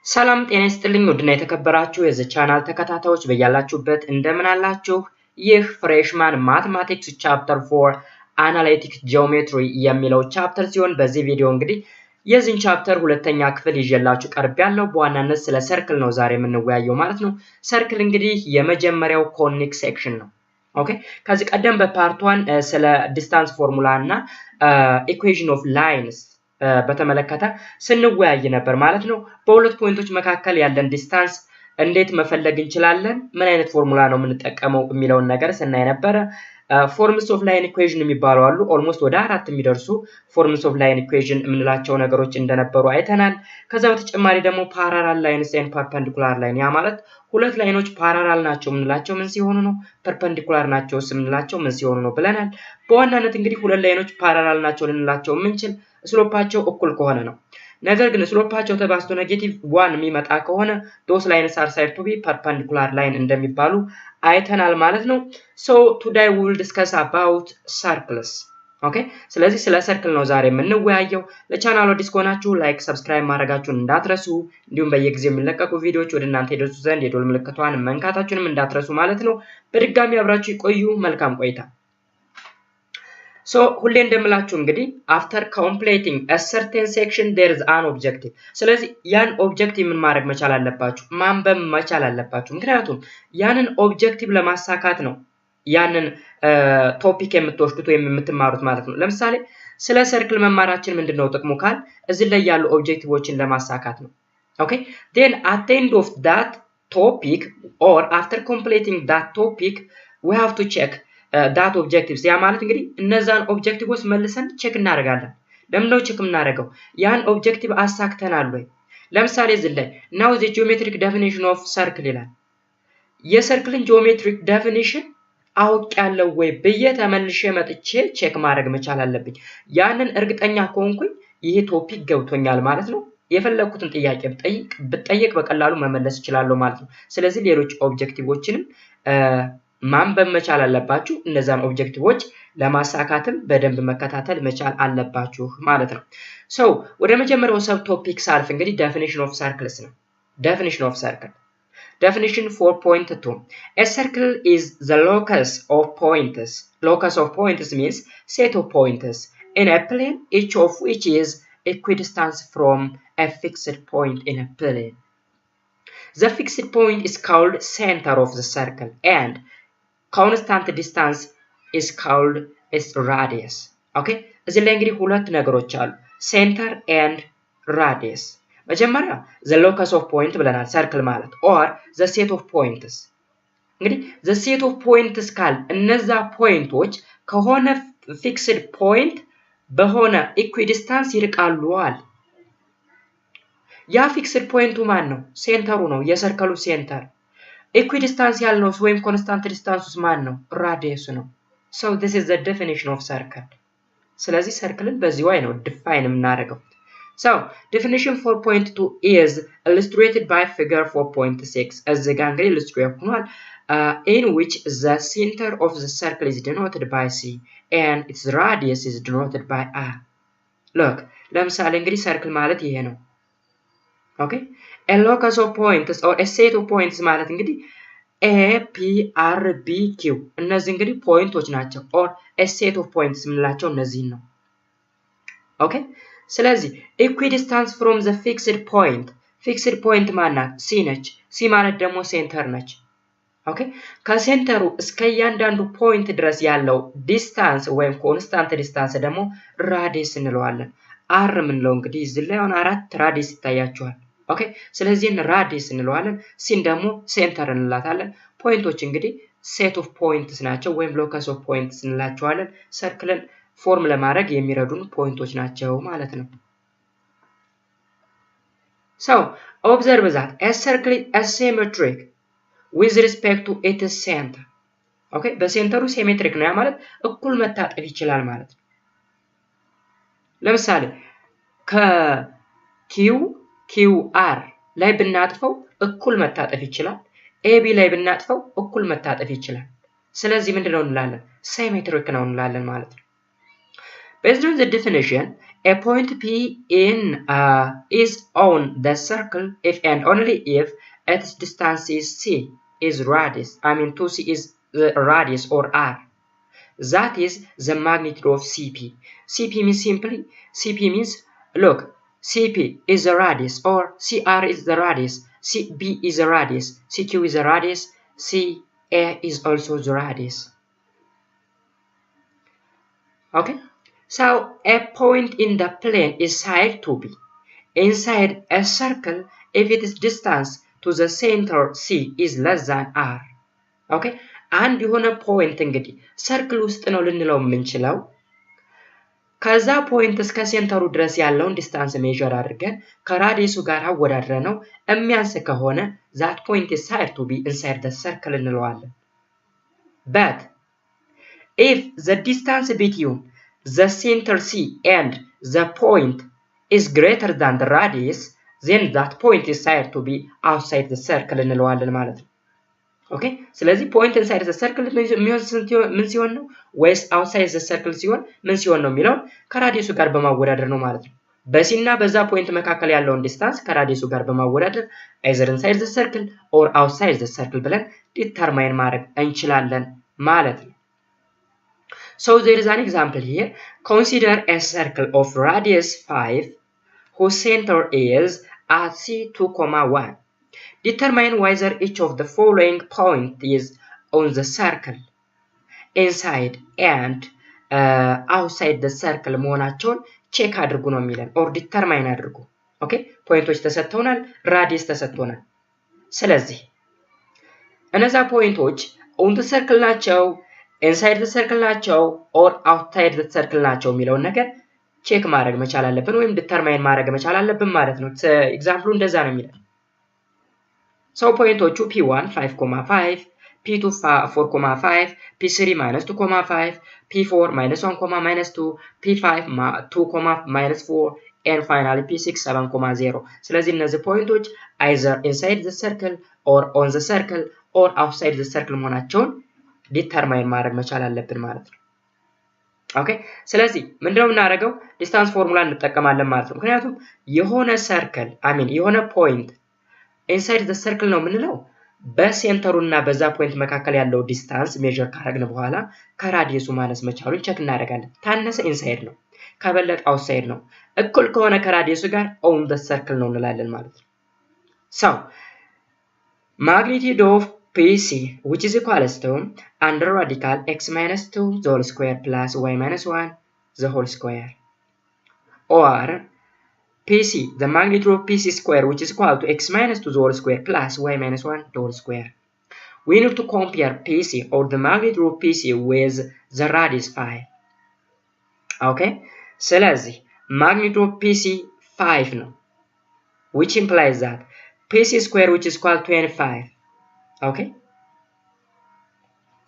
ሰላም ጤና ይስጥልኝ ውድና የተከበራችሁ የዚህ ቻናል ተከታታዮች በያላችሁበት እንደምን አላችሁ? ይህ ፍሬሽማን ማትማቲክስ ቻፕተር 4 አናሊቲክ ጂኦሜትሪ የሚለው ቻፕተር ሲሆን በዚህ ቪዲዮ እንግዲህ የዚህን ቻፕተር ሁለተኛ ክፍል ይዤላችሁ ቀርቤያለሁ። በዋናነት ስለ ሰርክል ነው ዛሬ የምንወያየው ማለት ነው። ሰርክል እንግዲህ የመጀመሪያው ኮኒክ ሴክሽን ነው። ኦኬ ከዚህ ቀደም በፓርት 1 ስለ ዲስታንስ ፎርሙላ እና ኢኩዌሽን ኦፍ ላይንስ በተመለከተ ስንወያይ ነበር ማለት ነው። በሁለት ፖይንቶች መካከል ያለን ዲስታንስ እንዴት መፈለግ እንችላለን፣ ምን አይነት ፎርሙላ ነው የምንጠቀመው የሚለውን ነገር ስናይ ነበር። ፎርምስ ኦፍ ላይን ኢኩዌሽን የሚባሉ አሉ። ኦልሞስት ወደ 4 የሚደርሱ ፎርምስ ኦፍ ላይን ኢኩዌሽን የምንላቸው ነገሮች እንደነበሩ አይተናል። ከዛ በተጨማሪ ደግሞ ፓራላል ላይንስ ኤንድ ፐርፐንዲኩላር ላይን፣ ያ ማለት ሁለት ላይኖች ፓራላል ናቸው የምንላቸው ምን ሲሆኑ ነው፣ ፐርፐንዲኩላር ናቸው የምንላቸው ምን ሲሆኑ ነው ብለናል። በዋናነት እንግዲህ ሁለት ላይኖች ፓራላል ናቸው ልንላቸው የምንችል ስሎፓቸው እኩል ከሆነ ነው። ነገር ግን ስሎፓቸው ተባዝቶ ኔጌቲቭ 1 የሚመጣ ከሆነ those lines are said to be perpendicular line እንደሚባሉ አይተናል ማለት ነው። so today we will discuss about circles. ኦኬ ስለዚህ ስለ ሰርክል ነው ዛሬ የምንወያየው። ለቻናሉ አዲስ ከሆናችሁ ላይክ፣ ሰብስክራይብ ማድረጋችሁን እንዳትረሱ፣ እንዲሁም በየጊዜው የሚለቀቁ ቪዲዮዎች ወደ እናንተ ይደርሱ ዘንድ የደወል ምልክቷን መንካታችሁንም እንዳትረሱ ማለት ነው። በድጋሚ አብራችሁ ይቆዩ። መልካም ቆይታ። So ሁሌ እንደምላችሁ እንግዲህ after completing a certain section there is an objective። ስለዚህ ያን ኦብጀክቲቭ ምን ማድረግ መቻል አለባችሁ? ማንበብ መቻል አለባችሁ። ምክንያቱም ያንን ኦብጀክቲቭ ለማሳካት ነው ያንን ቶፒክ የምትወስዱት ወይም የምትማሩት ማለት ነው። ለምሳሌ ስለ ሰርክል መማራችን ምንድነው ጥቅሙ ካል እዚህ ላይ ያሉ ኦብጀክቲቮችን ለማሳካት ነው። ኦኬ then at the end of that topic or after completing that topic we have to check that objectives። ያ ማለት እንግዲህ እነዛን ኦብጀክቲቮች መልሰን ቼክ እናደርጋለን። ለምንድነው ቼክ የምናደርገው? ያን ኦብጀክቲቭ አሳክተናል ወይ? ለምሳሌ እዚህ ላይ now the geometric definition of circle ይላል። የሰርክልን ጂኦሜትሪክ ዴፊኒሽን አውቄያለሁ ወይ ብዬ ተመልሼ መጥቼ ቼክ ማድረግ መቻል አለብኝ። ያንን እርግጠኛ ከሆንኩኝ ይሄ ቶፒክ ገብቶኛል ማለት ነው። የፈለኩትን ጥያቄ ብጠይቅ በቀላሉ መመለስ እችላለሁ ማለት ነው። ስለዚህ ሌሎች ኦብጀክቲቮችንም ማንበብ መቻል አለባችሁ። እነዛን ኦብጀክቲቮች ለማሳካትም በደንብ መከታተል መቻል አለባችሁ ማለት ነው። ሶ ወደ መጀመሪያው ሰብ ቶፒክ ሳልፍ እንግዲህ ዴፊኒሽን ኦፍ ሰርክልስ ነው። ዴፊኒሽን ኦፍ ሰርክል definition 4.2 a circle is the locus of points. Locus of points means set of points in a plane each of which is equidistant from a fixed point in a plane. The fixed point is called center of the circle and constant distance is called its radius. Okay እዚህ ላይ እንግዲህ ሁለት ነገሮች አሉ፣ center and radius። መጀመሪያ the locus of point ብለናል ሰርክል ማለት or the set of points። እንግዲህ the set of points ካል እነዛ ፖይንቶች ከሆነ fixed point በሆነ equidistance ይርቃሉ አለ። ያ fixed ፖይንቱ ማን ነው? ሴንተሩ ነው፣ የሰርክሉ ሴንተር። equidistance ያልነው ወይም constant distance ማን ነው? ራዲየሱ ነው። so this is the definition of circle። ስለዚህ ሰርክልን በዚህ way ነው ዲፋይን የምናደርገው። so definition 4.2 is illustrated by figure 4.6 እዚህ ጋር እንግዲህ illustrate ሆኗል in which the center of the circle is denoted by c and its radius is denoted by r. look ለምሳሌ እንግዲህ ሰርክል ማለት ይሄ ነው። ኦኬ a locus of points or a set of points ማለት እንግዲህ a p r b q እነዚህ እንግዲህ ፖይንቶች ናቸው or a set of points የምንላቸው እነዚህ ነው። ኦኬ ስለዚህ equidistance from the fixed point point ማናት? c ነች። c ማለት ደግሞ ሴንተር ነች። ኦኬ ከሴንተሩ እስከ እያንዳንዱ ፖይንት ድረስ ያለው ዲስታንስ ወይም ኮንስታንት ዲስታንስ ደግሞ ራዲየስ እንለዋለን። r ምንለው እንግዲህ እዚህ ላይ አሁን 4 ራዲየስ ይታያችኋል። ኦኬ ስለዚህ ራዲየስ እንለዋለን። ሲን ደግሞ ሴንተር እንላታለን። ፖይንቶች እንግዲህ ሴት ኦፍ ፖይንትስ ናቸው ወይም ሎከስ ኦፍ ፖይንትስ እንላቸዋለን። ሰርክልን ፎርም ለማድረግ የሚረዱን ፖይንቶች ናቸው ማለት ነው። so observe that a circle is asymmetric with respect to its center. ኦኬ በሴንተሩ ሲሜትሪክ ነው፣ ያ ማለት እኩል መታጠፍ ይችላል ማለት ነው። ለምሳሌ QR ላይ ብናጥፈው እኩል መታጠፍ ይችላል። AB ላይ ብናጥፈው እኩል መታጠፍ ይችላል። ስለዚህ ምንድነው እንላለን? ሲሜትሪክ ነው እንላለን ማለት ነው። Based on the definition, a point P is on the circle if and only if its distance is C is radius. I mean 2C is the radius or R. That is the magnitude of CP. CP means simply, CP means, look, CP is the radius, or CR is the radius, CB is the radius, CQ is the radius, CA is also the radius. Okay, so a point in the plane is said to be inside a circle if its distance to the center C is less than R. Okay, አንድ የሆነ ፖይንት እንግዲህ ሰርክል ውስጥ ነው ልንለው የምንችለው ከዛ ፖይንት እስከ ሴንተሩ ድረስ ያለውን ዲስታንስ ሜዠር አድርገን ከራዲየሱ ጋር አወዳድረ ነው የሚያንስ ከሆነ that point is said to be inside the circle እንለዋለን። But if the distance between the center C and the point is greater than the radius, then that point is said to be outside the circle እንለዋለን ማለት ነው። ኦኬ ስለዚህ point inside the circle ምን ሲሆን ነው ወይስ outside the circle ሲሆን ምን ሲሆን ነው የሚለው ከራዲየሱ ጋር በማወዳደር ነው ማለት ነው። በሲና በዛ ፖይንት መካከል ያለውን ዲስታንስ ከራዲየሱ ጋር በማወዳደር either inside the circle or outside the circle ብለን ዲተርማይን ማድረግ እንችላለን ማለት ነው። So there is an example here. Consider a circle of radius 5 whose center is at C2,1. Determine whether each of the following points is on the circle inside and outside the circle መሆናቸውን ቼክ አድርጉ ነው የሚለን or determine አድርጉ። ኦኬ ፖይንቶች ተሰጥተውናል፣ ራዲየስ ተሰጥቶናል። ስለዚህ እነዛ ፖይንቶች on the circle ናቸው inside the circle ናቸው or outside the circle ናቸው የሚለውን ነገር ቼክ ማድረግ መቻል አለብን ወይም ዲተርማይን ማድረግ መቻል አለብን ማለት ነው። ኤግዛምፕሉ እንደዛ ነው የሚለው። So poinቶቹ P1 5,5 P2 4,5 P3 -2,5 P4 -1,-2 P5 2,-4 and finally P6 7,0 ስለዚህ እነዚህ ፖይንቶች either inside the circle or on the circle or outside the circle መሆናቸውን ዲተርማይን ማድረግ መቻል አለብን ማለት ነው። ኦኬ ስለዚህ ምንድነው የምናደርገው ዲስታንስ ፎርሙላ እንጠቀማለን ማለት ነው። ምክንያቱም የሆነ ሰርክል የሆነ ፖይንት inside the circle ነው የምንለው በሴንተሩና በዛ ፖይንት መካከል ያለው ዲስታንስ ሜዠር ካደረግን በኋላ ከራዲየሱ ማነስ መቻሉን ቼክ እናደርጋለን። ታነሰ ኢንሳይድ ነው፣ ከበለጠ አውትሳይድ ነው፣ እኩል ከሆነ ከራዲየሱ ጋር on the circle ነው እንላለን ማለት ነው። So magnitude of PC which is equals to under radical x minus 2 the whole square plus y minus 1 the whole square, or PC the magnitude of PC square which is equal to x minus 2 the whole square plus y minus 1 the whole square. We need to compare PC or the magnitude of PC with the radius 5. Okay, ስለዚህ magnitude of PC 5 ነው, which implies that PC square which is equal to 25. Okay,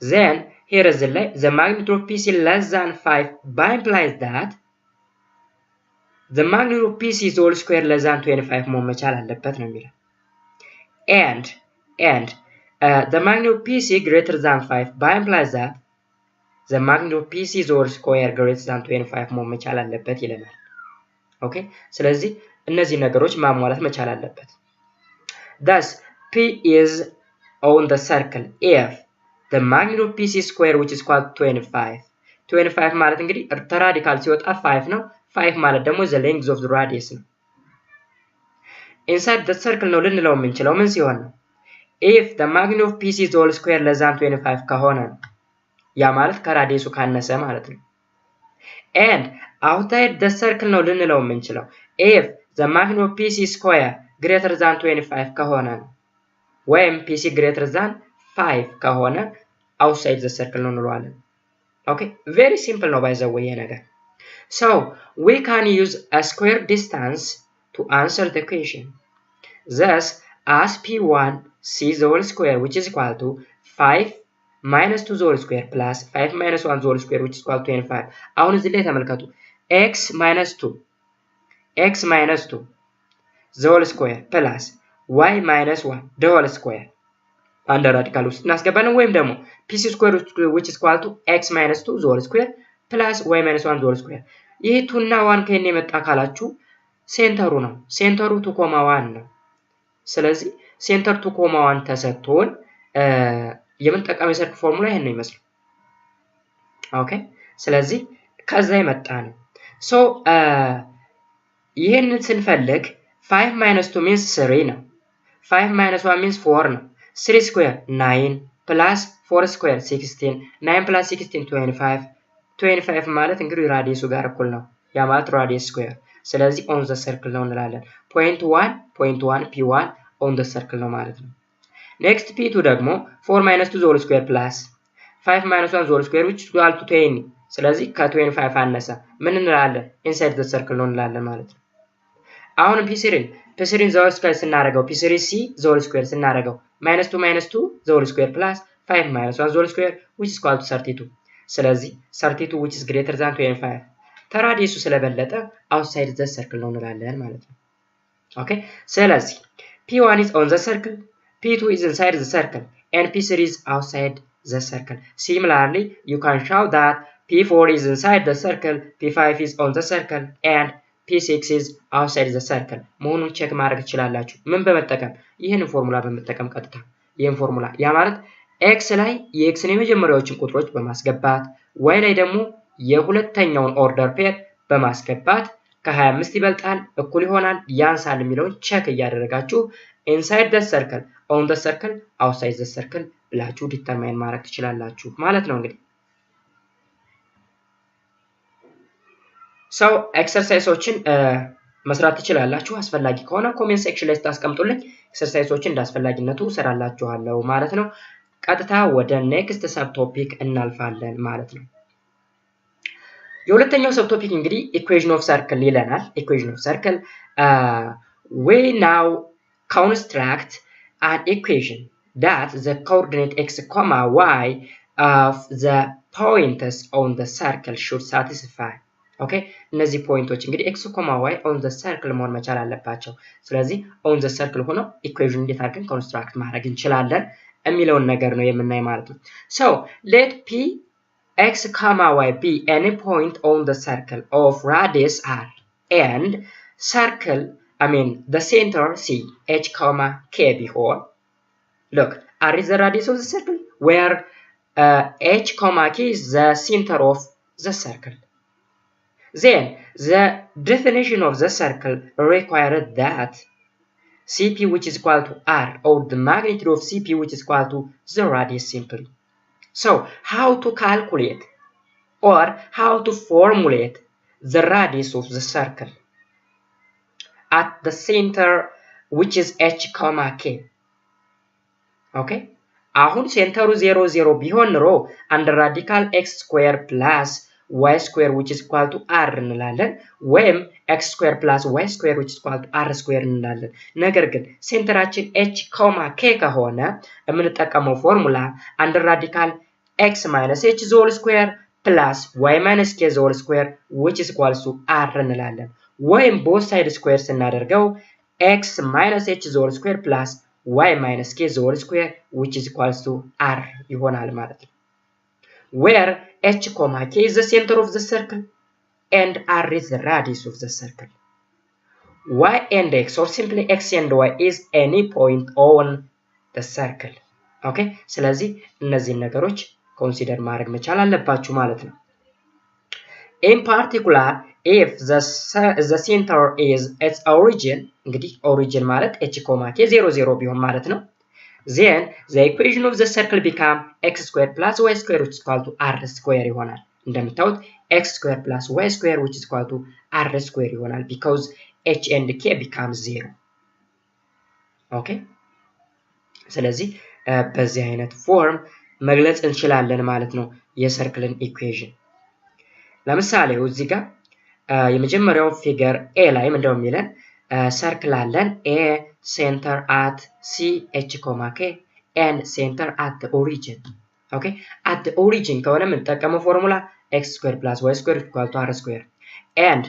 then here is the magnitude of PC less than 5 by implies that the magnitude of PC is whole square less than 25 መሆን መቻል አለበት ነው የሚለው። and the magnitude of PC greater than 5 by implies that the magnitude of PC is whole square greater than 25 መሆን መቻል አለበት ይለናል። ኦኬ ስለዚህ እነዚህ ነገሮች ማሟላት መቻል አለበት። Thus P is on the circle if the magnitude of PC square which is equal to 25 ማለት እንግዲህ ራዲካል ሲወጣ 5 ነው። 5 ማለት ደግሞ the length of the radius ነው። inside the circle ነው ልንለው የምንችለው ምን ሲሆን ነው if the magnitude of PC is whole square less than 25 ከሆነ ነው። ያ ማለት ከራዲየሱ ካነሰ ማለት ነው። and outside the circle ነው ልንለው የምንችለው if the magnitude of PC square greater than 25 ከሆነ ነው። ወይም PC greater than 5 ከሆነ outside the circle ነው እንለዋለን። okay very simple ነው by the way ነገር. So we can use a square distance to answer the question. Thus as P1 C the whole square which is equal to 5 minus 2 the whole square plus 5 minus 1 the whole square which is equal to 25. አሁን እዚህ ላይ ተመልከቱ x minus 2 the whole square plus y minus 1 the whole square under radical ውስጥ እናስገባለን ወይም ደግሞ PC square which is equal to x minus 2 the whole square plus y minus 1 the whole square ይሄ 2 እና 1 ከኔ የመጣ ካላችሁ ሴንተሩ ነው። ሴንተሩ 2,1 ነው። ስለዚህ ሴንተር 2,1 ተሰጥቶን የምንጠቀመው የሰርክል ፎርሙላ ይሄን ነው ይመስላል። ኦኬ ስለዚህ ከዛ የመጣ ነው። ሶ ይሄንን ስንፈልግ 5 minus 2 means 3 ነው። 5 minus 1 means 4 ነው። 3 square 9 plus 4 square 16 9 plus 16 25 25 ማለት እንግዲህ ራዲየሱ ጋር እኩል ነው። ያ ማለት ራዲየስ ስኩዌር። ስለዚህ ኦን ዘ ሰርክል ነው እንላለን። ፖይንት 1 P1 ኦን ዘ ሰርክል ነው ማለት ነው። ኔክስት P2 ደግሞ 4 minus 2 whole square plus 5 minus 1 whole square which is equal to 20 ስለዚህ ከ25 አነሰ ምን እንላለን? ኢንሳይድ ዘ ሰርክል ነው እንላለን ማለት ነው። አሁን P3 ዘ ሆል ስኩዌር ስናደርገው P3C ዘ ሆል ስኩዌር ስናደርገው -2 ዘ ሆል ስኩዌር plus 5 minus 1 ዘ ሆል ስኩዌር which is equal to 32 ስለዚህ 32 which is greater than 25 ተራዲየሱ ስለበለጠ outside the circle ነው እንላለን ማለት ነው። ኦኬ ስለዚህ P1 is on the circle, P2 is inside the circle and P3 is outside the circle. Similarly, you can show that P4 is inside the circle, P5 is on the circle and P6 is outside the circle. መሆኑን ቼክ ማድረግ ትችላላችሁ። ምን በመጠቀም? ይሄንን ፎርሙላ በመጠቀም ቀጥታ ይሄን ፎርሙላ ያ ማለት x ላይ የxን የመጀመሪያዎችን ቁጥሮች በማስገባት y ላይ ደግሞ የሁለተኛውን ኦርደር ፔር በማስገባት ከ25 ይበልጣል እኩል ይሆናል ያንሳል የሚለውን ቼክ እያደረጋችሁ inside the circle, on the circle, outside the circle ብላችሁ ዲተርማይን ማድረግ ትችላላችሁ ማለት ነው እንግዲህ ሰው ኤክሰርሳይሶችን መስራት ትችላላችሁ አስፈላጊ ከሆነ ኮሜንት ሴክሽን ላይ ታስቀምጡልኝ ኤክሰርሳይሶችን እንዳስፈላጊነቱ ሰራላችኋለሁ ማለት ነው ቀጥታ ወደ ኔክስት ሰብ ቶፒክ እናልፋለን ማለት ነው የሁለተኛው ሰብ ቶፒክ እንግዲህ ኢኩዌሽን ኦፍ ሰርክል ይለናል ኢኩዌሽን ኦፍ ሰርክል we now construct an equation that the coordinate x, y of the points on the circle should satisfy. Okay, እነዚህ ፖይንቶች እንግዲህ x, y on the circle መሆን መቻል አለባቸው። ስለዚህ on the circle ሆኖ ኢኩዌሽን እንዴት አድርገን ኮንስትራክት ማድረግ እንችላለን የሚለውን ነገር ነው የምናይ ማለት ነው። So let p x, y be any point on the circle of radius r and circle the center C, h, k ቢሆን look, r is the radius of the circle where h, k is the center of the circle. Then the definition of the circle required that CP which is equal to r or the magnitude of CP which is equal to the radius simply. So how to calculate or how to formulate the radius of the circle at the center which is h, k. Okay, አሁን ሴንተሩ 0 0 ቢሆን ኖሮ under radical x square plus y square which is equal to r እንላለን ወይም x square plus y square which is equal to r square እንላለን ነገር ግን ሴንተራችን h, k ከሆነ የምንጠቀመው ፎርሙላ under radical x minus h the whole square plus y minus k the whole square which is equal to r እንላለን ወይም both side square ስናደርገው x minus h the whole square plus y minus k the whole square which is equal to r ይሆናል ማለት ነው where h, k is the center of the circle and r is the radius of the circle. Y and x or simply x and y is any point on the circle. Okay, ስለዚህ እነዚህ ነገሮች ኮንሲደር ማድረግ መቻል አለባችሁ ማለት ነው in particular if the center is its origin እንግዲህ origin ማለት h, k 0 0 ቢሆን ማለት ነው then the equation of the circle become x square plus y square which is equal to r square ይሆናል እንደምታዩት x square plus y square which is equal to r square ይሆናል because h and k become 0 okay ስለዚህ በዚህ አይነት ፎርም መግለጽ እንችላለን ማለት ነው የሰርክልን ኢኩዌሽን ለምሳሌ እዚህ ጋር የመጀመሪያው ፊገር a ላይ ምንድነው የሚለን ሰርክል አለን a center at c, h, k and center at the origin. Okay, at the origin ከሆነ የምንጠቀመው ፎርሙላ x square plus y square equal to r square and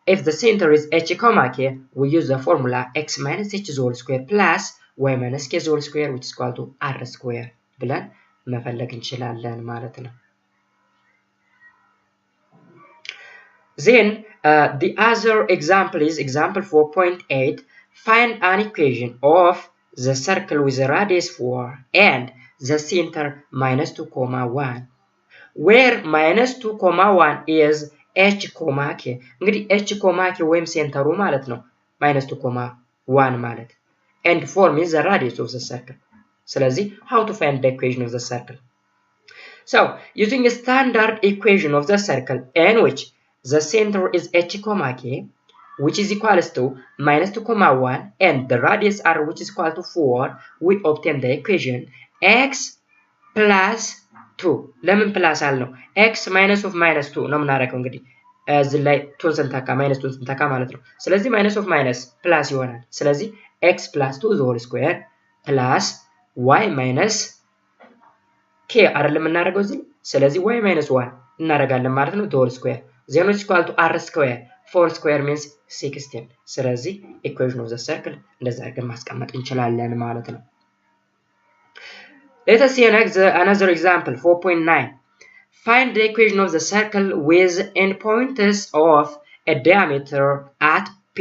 if the center is h, k we use the formula x minus h the whole square plus y minus k the whole square which is equal to r square ብለን መፈለግ እንችላለን ማለት ነው Then the other example is example 4.8. Find an equation of the circle with the radius 4 and the center minus 2, 1, where minus 2, 1 is h, k. እንግዲህ h, k ወይም ሴንተሩ ማለት ነው minus 2, 1 ማለት and 4 means the radius of the circle. ስለዚህ how to find the equation of the circle? So using a standard equation of the circle in which the center is h, k, which is equals to minus 2, 1 and the radius r which is equal to 4, we obtain the equation x plus 2. ለምን ፕላስ አልነው? x minus of minus 2 ነው የምናደርገው እንግዲህ እዚህ ላይ ቱን ስንተካ ማይነስ ቱን ስንተካ ማለት ነው። ስለዚህ minus of minus ፕላስ ይሆናል። ስለዚህ x plus 2 the whole square plus y minus k አይደለም እናደርገው እዚህ። ስለዚህ y minus 1 እናደርጋለን ማለት ነው the whole square. Then is equal to r square. 4 square means 16. ስለዚህ equation of the circle እንደዛ አድርገን ማስቀመጥ እንችላለን ማለት ነው። Let us see another example 4.9. Find the equation of the circle with endpoints of a diameter at p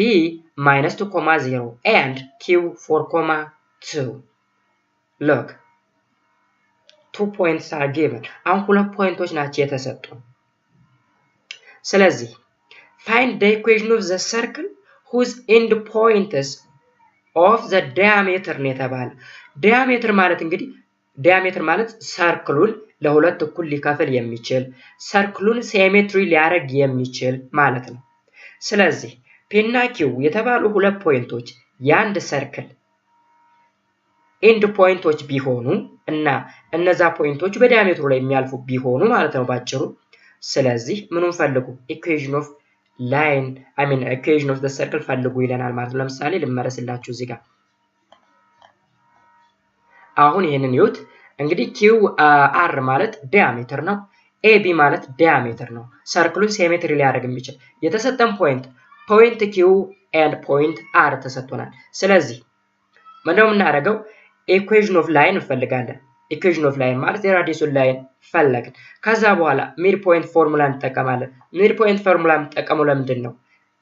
minus 2, 0 and q 4, 2. Look, 2 points are given. አሁን ሁለት ፖይንቶች ናቸው የተሰጡ። ስለዚህ find the equation of the circle whose endpoints of the diameter ነው የተባለ። diameter ማለት እንግዲህ diameter ማለት ሰርክሉን ለሁለት እኩል ሊከፍል የሚችል ሰርክሉን ሲሜትሪ ሊያደርግ የሚችል ማለት ነው። ስለዚህ p እና q የተባሉ ሁለት ፖይንቶች የአንድ ሰርክል ኤንድ ፖይንቶች ቢሆኑ እና እነዛ ፖይንቶች በዲያሜትሩ ላይ የሚያልፉ ቢሆኑ ማለት ነው ባጭሩ። ስለዚህ ምኑን ፈልጉ? equation of line equation of the circle ፈልጉ ይለናል ማለት ነው። ለምሳሌ ልመረስላችሁ እዚህ ጋር አሁን ይሄንን ይዩት እንግዲህ QR ማለት ዲያሜትር ነው AB ማለት ዲያሜትር ነው ሰርክሉን ሲሜትሪ ሊያደርግ የሚችል የተሰጠን ፖይንት Q and ፖይንት R ተሰጥቶናል። ስለዚህ ምንድነው የምናደርገው? equation of line እንፈልጋለን። equation of line ማለት የራዲየሱን ላይን ፈለግን። ከዛ በኋላ ሚድ ፖይንት ፎርሙላ እንጠቀማለን። ሚድ ፖይንት ፎርሙላ የምንጠቀመው ለምንድን ነው?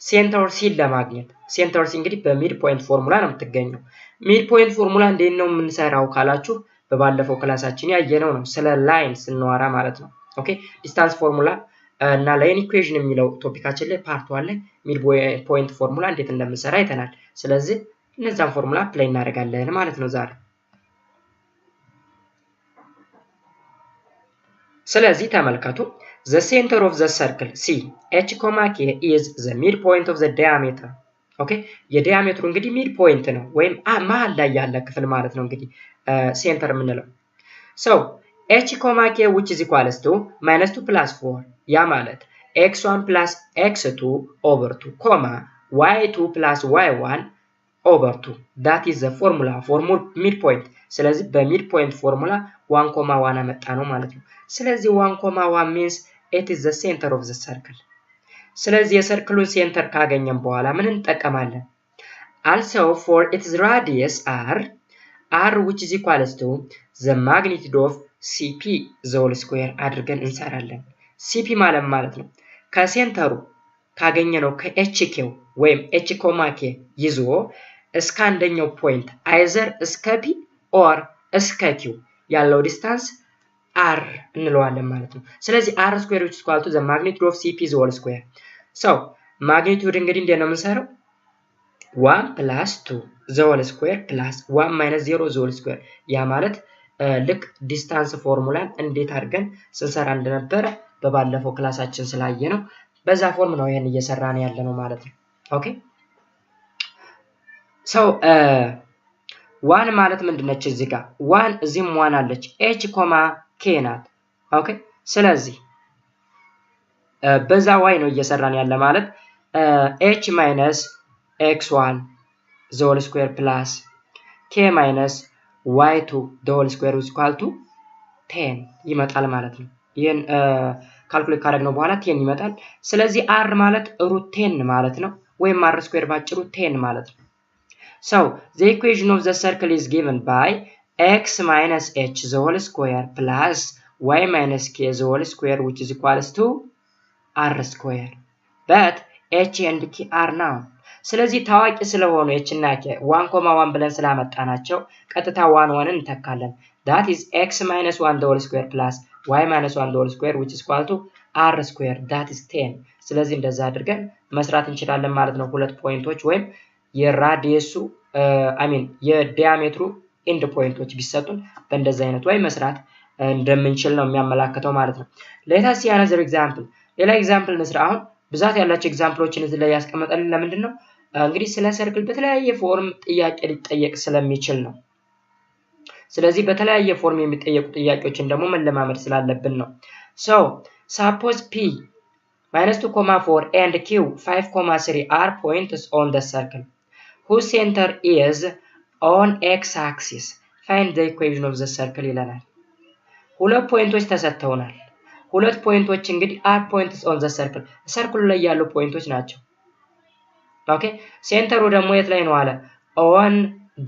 ሴንተር ሲ ለማግኘት። ሴንተር ሲ እንግዲህ በሚድ ፖይንት ፎርሙላ ነው የምትገኘው። ሚድ ፖይንት ፎርሙላ እንዴት ነው የምንሰራው ካላችሁ በባለፈው ክላሳችን ያየነው ነው ስለ ላይን ስንዋራ ማለት ነው። ኦኬ ዲስታንስ ፎርሙላ እና ላይን ኢኩዌሽን የሚለው ቶፒካችን ላይ ፓርት 1 ላይ ሚድ ፖይንት ፎርሙላ እንዴት እንደምንሰራ አይተናል። ስለዚህ እነዛን ፎርሙላ አፕላይ እናደርጋለን ማለት ነው ዛሬ። ስለዚህ ተመልከቱ the center of the circle C h, k is the midpoint of the diameter. ኦኬ የዲያሜትሩ እንግዲህ ሚድ ፖይንት ነው ወይም መሃል ላይ ያለ ክፍል ማለት ነው እንግዲህ ሴንተር የምንለው። so h, k which is equals to minus 2 plus 4 ያ ማለት x1 plus x2 over 2 y2 plus y1 over 2 that is the formula for midpoint. ስለዚህ በሚድ ፖይንት ፎርሙላ 1, 1 አመጣ ነው ማለት ነው። ስለዚህ 1, 1 means it is the center of the circle. ስለዚህ የሰርክሉን ሴንተር ካገኘን በኋላ ምን እንጠቀማለን? also for its radius r which is equals to the magnitude of cp the whole square አድርገን እንሰራለን። cp ማለት ነው ከሴንተሩ ካገኘነው ከhq ወይም h, k ይዞ እስከ አንደኛው ፖይንት either እስከ p or እስከ q ያለው ዲስታንስ r እንለዋለን ማለት ነው። ስለዚህ r square which is equal to the magnitude of cp the whole square. so magnitude እንግዲህ እንዴት ነው የምንሰራው? 1 plus 2 the whole square plus 1 minus 0 the whole square ያ ማለት ልክ ዲስታንስ ፎርሙላን እንዴት አድርገን ስንሰራ እንደነበረ በባለፈው ክላሳችን ስላየ ነው በዛ ፎርም ነው ይሄን እየሰራን ያለ ነው ማለት ነው። ኦኬ so 1 ማለት ምንድነች እዚህ ጋር 1 እዚህም 1 አለች h, k ናት። ኦኬ ስለዚህ በዛ y ነው እየሰራን ያለ ማለት h minus x1 the whole square plus k minus y2 the whole square is equal to 10 ይመጣል ማለት ነው። ይሄን ካልኩሌት ካደረግነው በኋላ 10 ይመጣል። ስለዚህ r ማለት √10 ማለት ነው ወይም r square ባጭሩ 10 ማለት ነው። so the equation of the circle is given by x minus h the whole square plus y minus k the whole square which is equals to r square. but h and k are known ስለዚህ ታዋቂ ስለሆኑ h እና k 1,1 ብለን ስላመጣናቸው ቀጥታ 1 1 እንተካለን that is x minus 1 the whole square plus y minus 1 the whole square which is equal to r square that is 10 ስለዚህ እንደዛ አድርገን መስራት እንችላለን ማለት ነው ሁለት ፖይንቶች ወይም የራዲየሱ የዲያሜትሩ ኤንድ ፖይንቶች ቢሰጡን በእንደዛ አይነት ወይ መስራት እንደምንችል ነው የሚያመላክተው ማለት ነው let us see another example ሌላ ኤግዛምፕል እንስራ አሁን ብዛት ያላቸው ኤግዛምፕሎችን እዚህ ላይ ያስቀመጠልን ለምንድን ነው እንግዲህ ስለ ሰርክል በተለያየ ፎርም ጥያቄ ሊጠየቅ ስለሚችል ነው ስለዚህ በተለያየ ፎርም የሚጠየቁ ጥያቄዎችን ደግሞ መለማመድ ስላለብን ነው so suppose p minus 2,4 and q 5,3 are points on the circle whose center is on x-axis find the equation of the circle ይለናል ሁለት ፖይንቶች ተሰጥተውናል ሁለት ፖይንቶች እንግዲህ are points on the circle ሰርክሉ ላይ ያሉ ፖይንቶች ናቸው ኦኬ ሴንተሩ ደግሞ የት ላይ ነው አለ on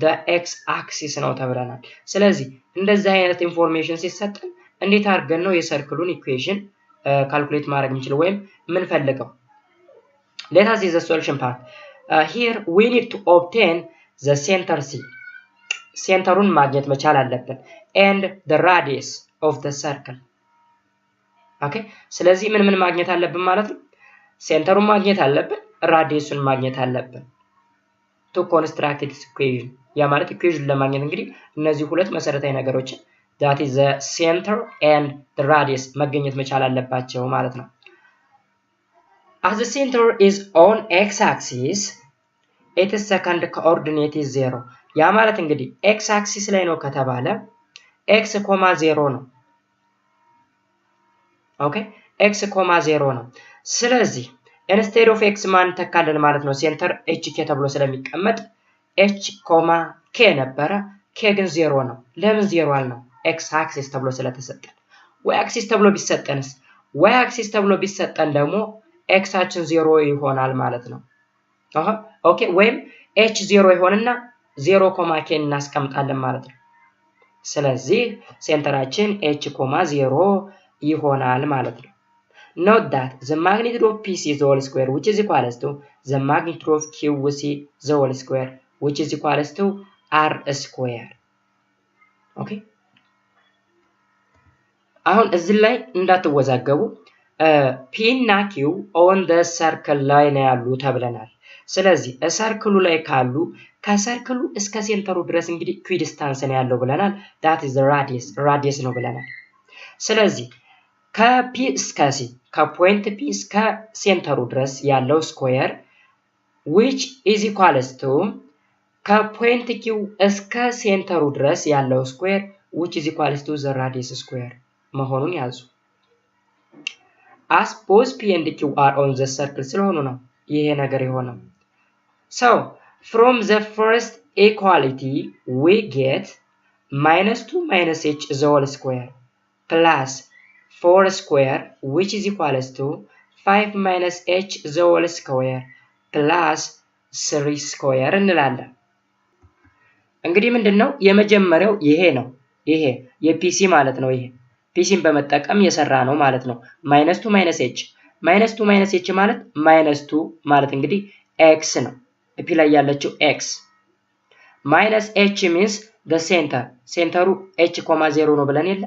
the x-axis ነው ተብለናል ስለዚህ እንደዚህ አይነት ኢንፎርሜሽን ሲሰጠን እንዴት አድርገን ነው የሰርክሉን ኢኩዌሽን ካልኩሌት ማድረግ እንችላለን ወይም ምን ፈልገው let us see the solution part here we need to obtain the center c ሴንተሩን ማግኘት መቻል አለብን and the radius of the circle ኦኬ ስለዚህ ምን ማግኘት አለብን ማለት ነው ሴንተሩን ማግኘት አለብን ራዲየሱን ማግኘት አለብን to construct this equation ያ ማለት ኢኩዌሽን ለማግኘት እንግዲህ እነዚህ ሁለት መሰረታዊ ነገሮች that is the center and the radius መገኘት መቻል አለባቸው ማለት ነው as the center is on x-axis its second coordinate is 0 ያ ማለት እንግዲህ x-axis ላይ ነው ከተባለ x, 0 ነው ኦኬ x, 0 ነው ስለዚህ instead of x ማን ተካለን ማለት ነው ሴንተር hk ተብሎ ስለሚቀመጥ h, k ነበረ k ግን 0 ነው ለምን 0 አልነው x axis ተብሎ ስለተሰጠን y axis ተብሎ ቢሰጠንስ y axis ተብሎ ቢሰጠን ደግሞ x አችን 0 ይሆናል ማለት ነው ኦኬ ወይም h 0 ይሆንና 0, k እናስቀምጣለን ማለት ነው ስለዚህ ሴንተራችን h, 0 ይሆናል ማለት ነው note that the magnitude of pc the whole square which is equals to the magnitude of qc the whole square which is equals to r square okay አሁን እዚህ ላይ እንዳትወዛገቡ p እና q on the circle ላይ ነው ያሉ ተብለናል ስለዚህ ሰርክሉ ላይ ካሉ ከሰርክሉ እስከ ሴንተሩ ድረስ እንግዲህ q ዲስታንስ ነው ያለው ብለናል that is the radius ነው ብለናል ስለዚህ ከp እስከ c ከፖይንት p እስከ ሴንተሩ ድረስ ያለው ስኩዌር which is equals to ከፖይንት q እስከ ሴንተሩ ድረስ ያለው ስኩዌር which is equals to the radius square መሆኑን ያዙ as both p and q are on the circle ስለሆኑ ነው ይሄ ነገር የሆነው so from the first equality we get minus 2 minus h the whole square plus 4 square which is equals to 5 minus h the whole square plus 3 square እንላለን እንግዲህ ምንድነው የመጀመሪያው ይሄ ነው ይሄ የፒሲ ማለት ነው ይሄ ፒሲን በመጠቀም የሰራ ነው ማለት ነው -2 -h -2 ማለት -2 ማለት እንግዲህ x ነው ፒ ላይ ያለችው x -h means the center ሴንተሩ h, 0 ነው ብለን የለ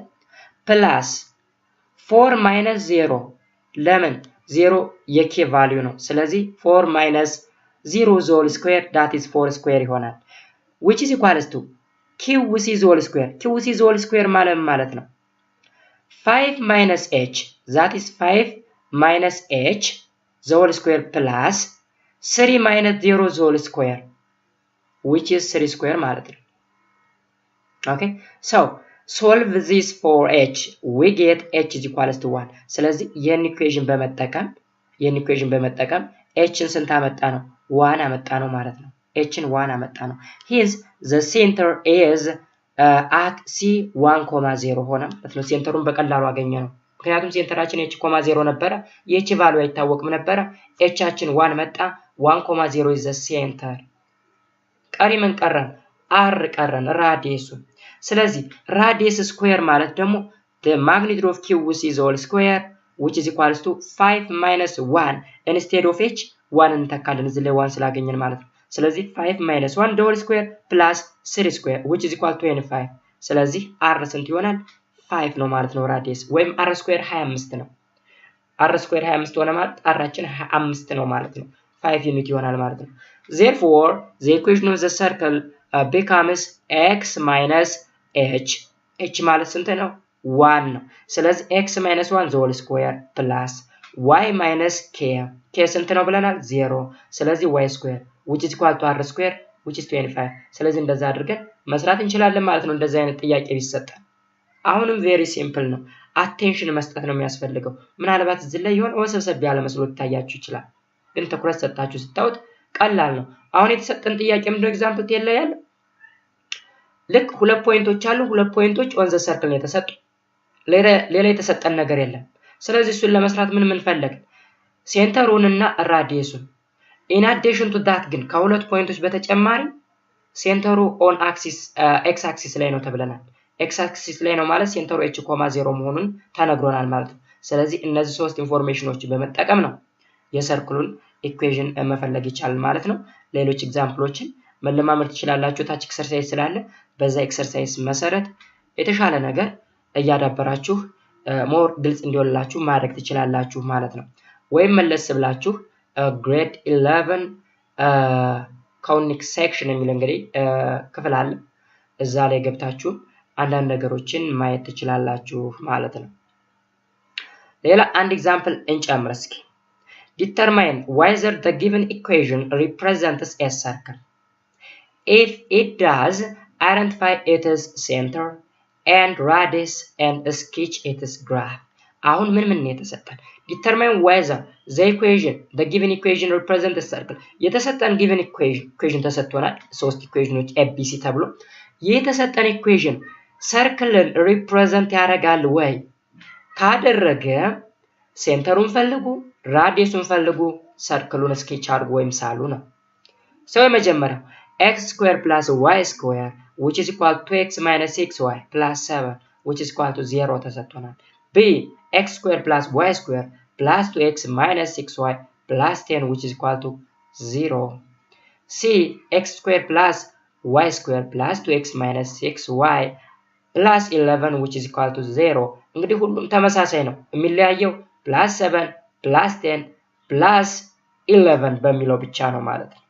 plus 4 minus 0 ለምን 0 የk ቫልዩ ነው ስለዚህ 4 minus 0 the whole square that is 4 square ይሆናል which is equals to qc the whole square qc the whole square ማለት ነው 5 minus h that is 5 minus h the whole square plus 3 minus 0 the whole square which is 3 square ማለት ነው okay so solve this for h we get h is equals to 1 ስለዚህ የን ኢኩዌሽን በመጠቀም h ን ስንት አመጣ ነው 1 አመጣ ነው ማለት ነው h ን 1 አመጣ ነው hence the center is at c 1,0 ሆነ ማለት ነው ሴንተሩን በቀላሉ አገኘ ነው ምክንያቱም ሴንተራችን h, 0 ነበረ የh ቫልዩ አይታወቅም ነበረ h አችን 1 መጣ 1,0 is the center ቀሪ ምን ቀረን r ቀረን ራዲየሱ ስለዚህ radius square ማለት ደግሞ the magnitude of qc the whole square which is equals to 5 minus 1 instead of h 1 እንተካለን እዚህ ላይ 1 ስላገኘን ማለት ነው። ስለዚህ 5 minus 1 the whole square plus 3 square which is equal to 25 ስለዚህ r ስንት ይሆናል 5 ነው ማለት ነው ራዲየስ ወይም r square 25 ነው r square 25 ሆነ ማለት rአችን 25 ነው ማለት ነው 5 ዩኒት ይሆናል ማለት ነው therefore the equation of the circle becomes x minus h ማለት ስንት ነው 1 ነው ስለዚህ x minus 1 the whole square plus y minus k ስንት ነው ብለናል 0 ስለዚህ y square which is equal to r square which is 25 ስለዚህ እንደዛ አድርገን መስራት እንችላለን ማለት ነው እንደዛ አይነት ጥያቄ ቢሰጠን አሁንም very simple ነው attention መስጠት ነው የሚያስፈልገው ምናልባት እዚህ ላይ ይሆን ወሰብሰብ ያለ መስሎ ታያችሁ ይችላል ግን ትኩረት ሰጣችሁ ስታውት ቀላል ነው አሁን የተሰጠን ጥያቄ ምንድነው ኤግዛምፕል ቴል ላይ ያለ ልክ ሁለት ፖይንቶች አሉ ሁለት ፖይንቶች ኦን ዘ ሰርክል ነው የተሰጡ ሌላ የተሰጠን ነገር የለም ስለዚህ እሱን ለመስራት ምን ፈለግ ሴንተሩንና ራዲየሱን in addition to that ግን ከሁለት ፖይንቶች በተጨማሪ ሴንተሩ ኦን አክሲስ ኤክስ አክሲስ ላይ ነው ተብለናል ኤክስ አክሲስ ላይ ነው ማለት ሴንተሩ h,0 መሆኑን ተነግሮናል ማለት ነው ስለዚህ እነዚህ ሶስት ኢንፎርሜሽኖች በመጠቀም ነው የሰርክሉን ኢኩዌሽን መፈለግ ይቻላል ማለት ነው ሌሎች ኤግዛምፕሎችን መለማመድ ትችላላችሁ ታች ኤክሰርሳይዝ ስላለ በዛ ኤክሰርሳይዝ መሰረት የተሻለ ነገር እያዳበራችሁ ሞር ግልጽ እንዲሆንላችሁ ማድረግ ትችላላችሁ ማለት ነው ወይም መለስ ብላችሁ grade 11 conic section የሚል እንግዲህ ክፍል አለ እዛ ላይ ገብታችሁ አንዳንድ ነገሮችን ማየት ትችላላችሁ ማለት ነው ሌላ አንድ ኤግዛምፕል እንጨምር እስኪ determine whether the given equation represents a circle if it does identify its center and radius and sketch its graph አሁን ምን የተሰጠን determine whether the given equation represents a circle የተሰጠን given equation ተሰጥቶናል ሶስት ኢኩዌሽኖች abc ተብሎ የተሰጠን ኢኩዌሽን ሰርክልን ሪፕሬዘንት ያደርጋል ወይ ካደረገ ሴንተሩን ፈልጉ ራዲየሱን ፈልጉ ሰርክሉን ስኬች አድርጉ ወይም ሳሉ ነው ሰው የመጀመሪያው x square plus y square which is equal to x minus 6y plus 7 which is equal to 0 ተሰጥቶናል b x square plus y square plus 2x minus 6y plus 10 which is equal to 0 c x square plus y square plus 2x minus 6y plus 11 which is equal to 0 እንግዲህ ሁሉም ተመሳሳይ ነው የሚለያየው plus 7 plus 10 plus 11 በሚለው ብቻ ነው ማለት ነው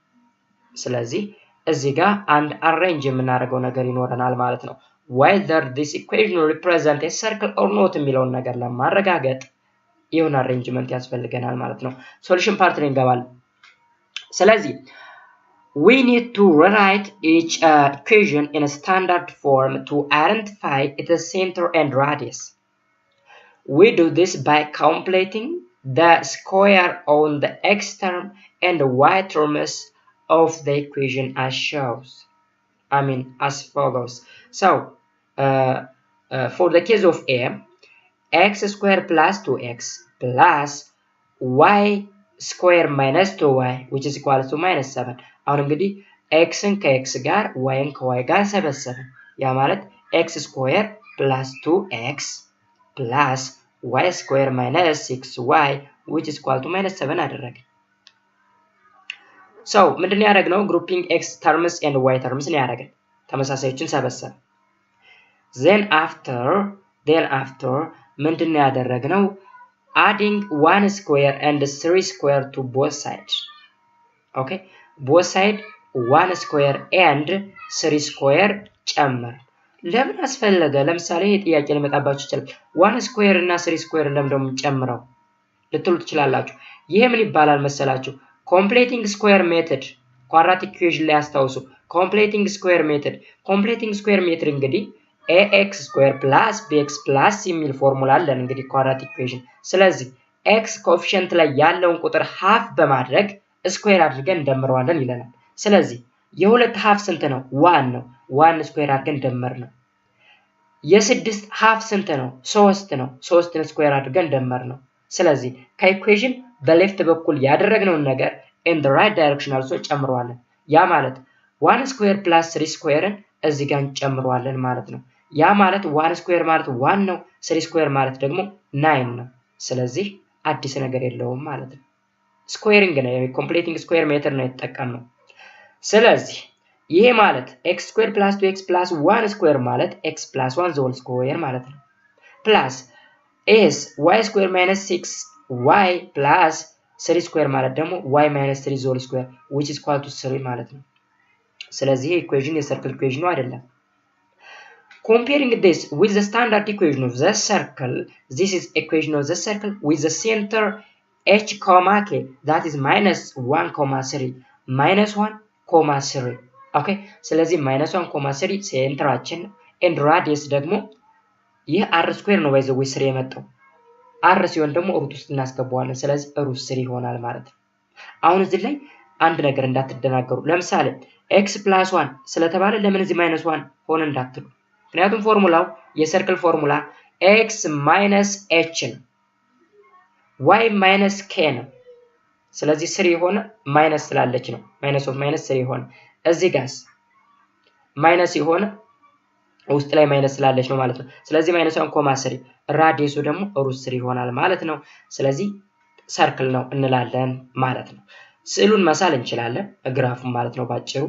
ስለዚህ እዚህ ጋር አንድ አሬንጅ የምናደርገው ነገር ይኖረናል ማለት ነው whether this equation represents a circle or not የሚለውን ነገር ለማረጋገጥ ይሁን አሬንጅመንት ያስፈልገናል ማለት ነው ሶሉሽን ፓርት ላይ እንገባለን ስለዚህ we need to rewrite each equation in a standard form to identify its center and radius we do this by completing the square on the x term and the y terms of the equation as follows so for the case of a x square plus 2x plus y square minus 2y which is equal to minus 7 አሁን እንግዲህ x ን ከx ጋር y ን ከy ጋር ሰበሰብን ያ ማለት x square plus 2x plus y square minus 6y which is equal to minus 7 አደረግን so ምንድነው ያደረግነው grouping x terms and y terms ነው ያደረግን ተመሳሳዮችን ሰበሰብ then after ምንድነው ያደረግነው adding 1 square and 3 square to both sides okay both side 1 square and 3 square ጨምር ለምን አስፈለገ ለምሳሌ ይሄ ጥያቄ ሊመጣባችሁ ይችላል 1 square እና 3 square ለምን ጨምረው ልትሉ ትችላላችሁ ይሄ ምን ይባላል መሰላችሁ completing square method quadratic equation ላይ አስተዋውሱ completing square method እንግዲህ ax square plus bx plus የሚል ፎርሙላ አለን እንግዲህ quadratic equation ስለዚህ x ኮኤፊሺየንት ላይ ያለውን ቁጥር half በማድረግ ስኩዌር አድርገን እንደምረዋለን ይለናል ስለዚህ የሁለት half ስንት ነው 1 ነው 1 ስኩዌር አድርገን ደመር ነው የስድስት half ስንት ነው 3 ነው 3ን ስኩዌር አድርገን ደመር ነው ስለዚህ ከኢኩዌሽን በሌፍት በኩል ያደረግነውን ነገር in the right direction also ጨምረዋለን ያ ማለት 1 square plus 3 squareን እዚህ ጋር ጨምረዋለን ማለት ነው ያ ማለት 1 square ማለት 1 ነው 3 square ማለት ደግሞ 9 ነው ስለዚህ አዲስ ነገር የለውም ማለት ነው ስኩዌሪንግ ነው ኮምፕሊቲንግ ስኩዌር ሜተድ ነው የተጠቀምነው ስለዚህ ይሄ ማለት x square plus 2x plus 1 square ማለት x plus 1 whole square ማለት ነው plus is y square minus 6y plus 3 square ማለት ደግሞ y minus 3 whole square which is equal to 3 ማለት ነው ስለዚህ ኢኩዌሽን የሰርክል ኢኩዌሽን ነው አይደለም comparing this with the standard equation of the circle this is equation of the circle with the center h comma k that is minus 1 comma 3 minus 1 comma 3 okay ስለዚህ minus 1 comma 3 ሴንተራችን and radius ደግሞ ይህ r square ነው ባይዘው 3 የመጣው r ሲሆን ደግሞ ሩት ውስጥ እናስገባዋለን ስለዚህ ሩት 3 ይሆናል ማለት ነው አሁን እዚህ ላይ አንድ ነገር እንዳትደናገሩ ለምሳሌ x + 1 ስለተባለ ለምን እዚህ -1 ሆነ እንዳትሉ ምክንያቱም ፎርሙላው የሰርክል ፎርሙላ x - h ነው y - k ነው ስለዚህ 3 ሆነ ማይነስ ስላለች ነው ማይነስ ኦፍ ማይነስ 3 ሆነ እዚህ ጋርስ ማይነስ ይሆነ ውስጥ ላይ ማይነስ ስላለች ነው ማለት ነው ስለዚህ -1.3 ራዲየሱ ደግሞ ሩት 3 ይሆናል ማለት ነው ስለዚህ ሰርክል ነው እንላለን ማለት ነው ስዕሉን መሳል እንችላለን ግራፉን ማለት ነው ባጭሩ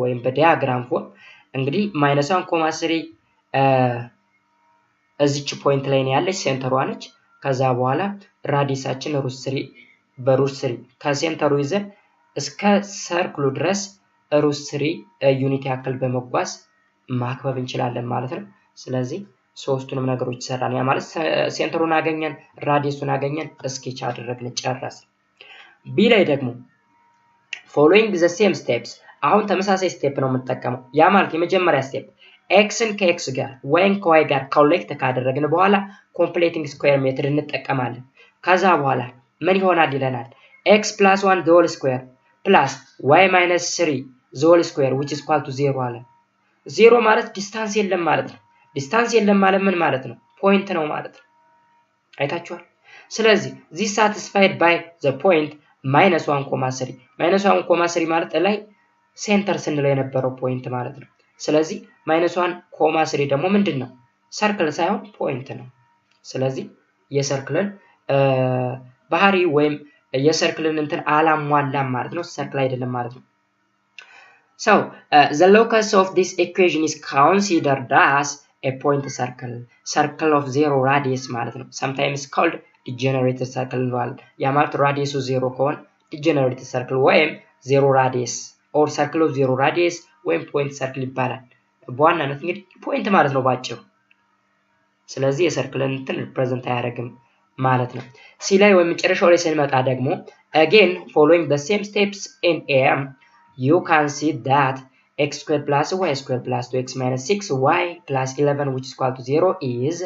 ወይም በዲያግራም ፎርም እንግዲህ -1.3 እዚች ፖይንት ላይ ነው ያለች ሴንተሯ ነች ከዛ በኋላ ራዲየሳችን ሩት 3 በሩት 3 ከሴንተሩ ይዘን እስከ ሰርክሉ ድረስ ሩት 3 ዩኒት ያክል በመጓዝ ማክበብ እንችላለን ማለት ነው ስለዚህ ሶስቱንም ነገሮች ሰራን ያ ማለት ሴንተሩን አገኘን ራዲየሱን አገኘን ስኬች አደረግን ጨረስ ቢ ላይ ደግሞ following the same steps አሁን ተመሳሳይ ስቴፕ ነው የምንጠቀመው ያ ማለት የመጀመሪያ ስቴፕ x ን ከx ጋር y ን ከy ጋር ኮሌክት ካደረግን በኋላ completing square method እንጠቀማለን ከዛ በኋላ ምን ይሆናል ይለናል x + 1 the whole square plus y minus 3 the whole square which is equal to 0 አለ 0 ማለት ዲስታንስ የለም ማለት ነው ዲስታንስ የለም ማለት ምን ማለት ነው ፖይንት ነው ማለት ነው አይታችኋል ስለዚህ this satisfied by the point -1.3 -1.3 ማለት ላይ ሴንተር ስንለው የነበረው ፖይንት ማለት ነው ስለዚህ -1.3 ደግሞ ምንድነው ሰርክል ሳይሆን ፖይንት ነው ስለዚህ የሰርክልን ባህሪ ወይም የሰርክልን እንትን አላሟላም ማለት ነው ሰርክል አይደለም ማለት ነው so the locus of this equation is considered as a point circle of zero radius ማለት ነው sometimes called degenerated circle እንለዋለን ያ ማለት ራዲየሱ 0 ከሆነ degenerated circle ወይም zero radius or circle of zero radius ወይም point circle ይባላል በዋናነት እንግዲህ ፖይንት ማለት ነው ባጭሩ ስለዚህ የሰርክልን እንትን ሪፕሬዘንት አያደርግም ማለት ነው ሲ ላይ ወይም መጨረሻው ላይ ስንመጣ ደግሞ again following the same steps in am you can see that x squared plus y squared plus 2x minus 6y plus 11 which is equal to 0 is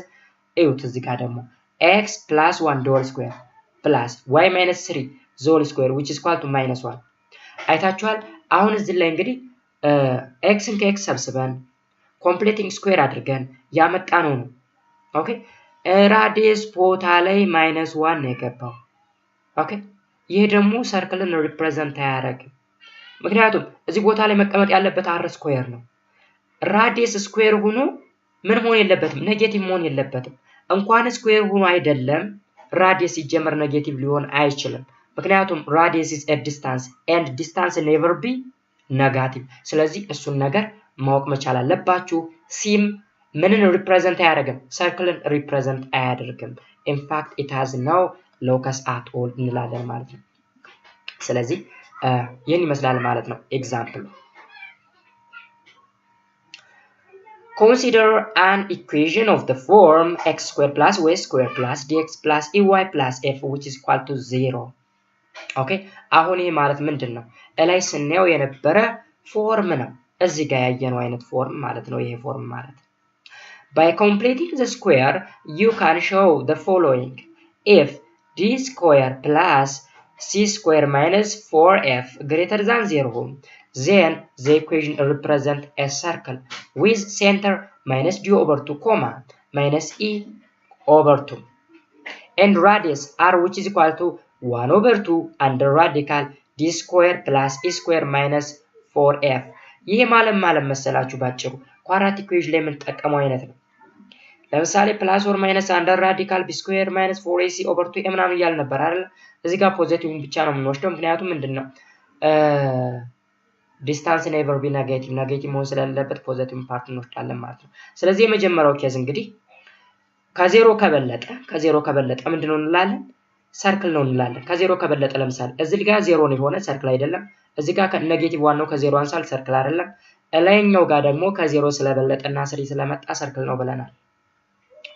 እዩት እዚህ ጋር ደግሞ x plus 1 whole square plus y minus 3 whole square which is equal to -1 አይታችኋል አሁን እዚህ ላይ እንግዲህ x ን ከx ሰብስበን completing square አድርገን ያመጣነው ነው ኦኬ ራዲየስ ቦታ ላይ -1 ነው የገባው ኦኬ ይሄ ደግሞ ሰርክልን ሪፕሬዘንት አያደርግም ምክንያቱም እዚህ ቦታ ላይ መቀመጥ ያለበት r ስኩዌር ነው ራዲየስ ስኩዌር ሆኖ ምን መሆን የለበትም ኔጌቲቭ መሆን የለበትም እንኳን ስኩዌር ሆኖ አይደለም ራዲየስ ሲጀመር ኔጌቲቭ ሊሆን አይችልም ምክንያቱም ራዲየስ is a distance and distance never be negative ስለዚህ እሱን ነገር ማወቅ መቻል አለባችሁ ሲም ምንን ሪፕሬዘንት አያደርግም ሰርክልን ሪፕሬዘንት አያደርግም in fact it has no locus at all እንላለን ማለት ነው ስለዚህ ይሄን ይመስላል ማለት ነው ኤግዛምፕል consider an equation of the form x squared plus y squared plus dx plus ey plus f which is equal to 0 okay አሁን ይሄ ማለት ምንድነው ላይ ስናየው የነበረ ፎርም ነው እዚህ ጋር ያየነው አይነት ፎርም ማለት ነው ይሄ ፎርም ማለት by completing the square you can show the following if d square plus c square minus 4f greater than 0 then the equation represents a circle with center minus d over 2 comma minus e over 2 and radius r which is equal to 1 over 2 under radical d square plus e square minus 4f ይሄ ማለት መሰላችሁ ባጭሩ ኳድራቲክ ኢኩዌሽን ላይ የምንጠቀመው አይነት ነው ለምሳሌ ፕላስ ኦር ማይነስ አንደር ራዲካል ቢ ስኩዌር ማይነስ 4ac ኦቨር 2a ምናምን እያልን ነበር አይደል? እዚህ ጋር ፖዚቲቭን ብቻ ነው የምንወስደው ምክንያቱም ምንድነው ዲስታንስ ኔቨር ቢ ኔጌቲቭ መሆን ስለሌለበት ፖዚቲቭ ፓርት እንወስዳለን ማለት ነው። ስለዚህ የመጀመሪያው ኬዝ እንግዲህ ከዜሮ ከበለጠ ምንድነው እንላለን? ሰርክል ነው እንላለን። ከዜሮ ከበለጠ ለምሳሌ እዚህ ጋር ዜሮ ነው የሆነ ሰርክል አይደለም። እዚህ ጋር ኔጌቲቭ 1 ነው ከዜሮ አንሳል ሰርክል አይደለም። ላይኛው ጋር ደግሞ ከዜሮ ስለበለጠና 3 ስለመጣ ሰርክል ነው ብለናል።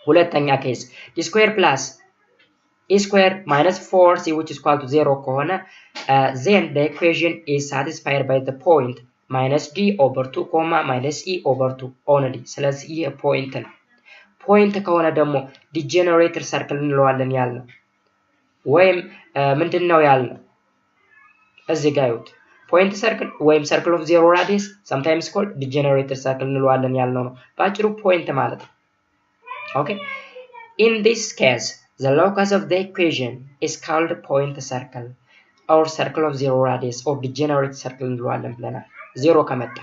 ሁለተኛ ኬዝ d square plus e square minus 4c which is equal to 0 ከሆነ then the equation is satisfied by the point minus d over 2 minus e over 2 only። ስለዚህ ይሄ ፖይንት ነው። ፖይንት ከሆነ ደግሞ ዲጀነሬተር ሰርክል እንለዋለን ያልነው ወይም ምንድነው ያልነው እዚህ ጋር ይሁት ፖይንት ሰርክል ወይም ሰርክል ኦፍ ዜሮ ራዲየስ sometimes called degenerated circle እንለዋለን ያልነው ነው ባጭሩ ፖይንት ማለት ነው። Okay, in this case the locus of the equation is called point circle or circle of zero radius or degenerate circle እንለዋለን ብለናል። ዜሮ ከመጣ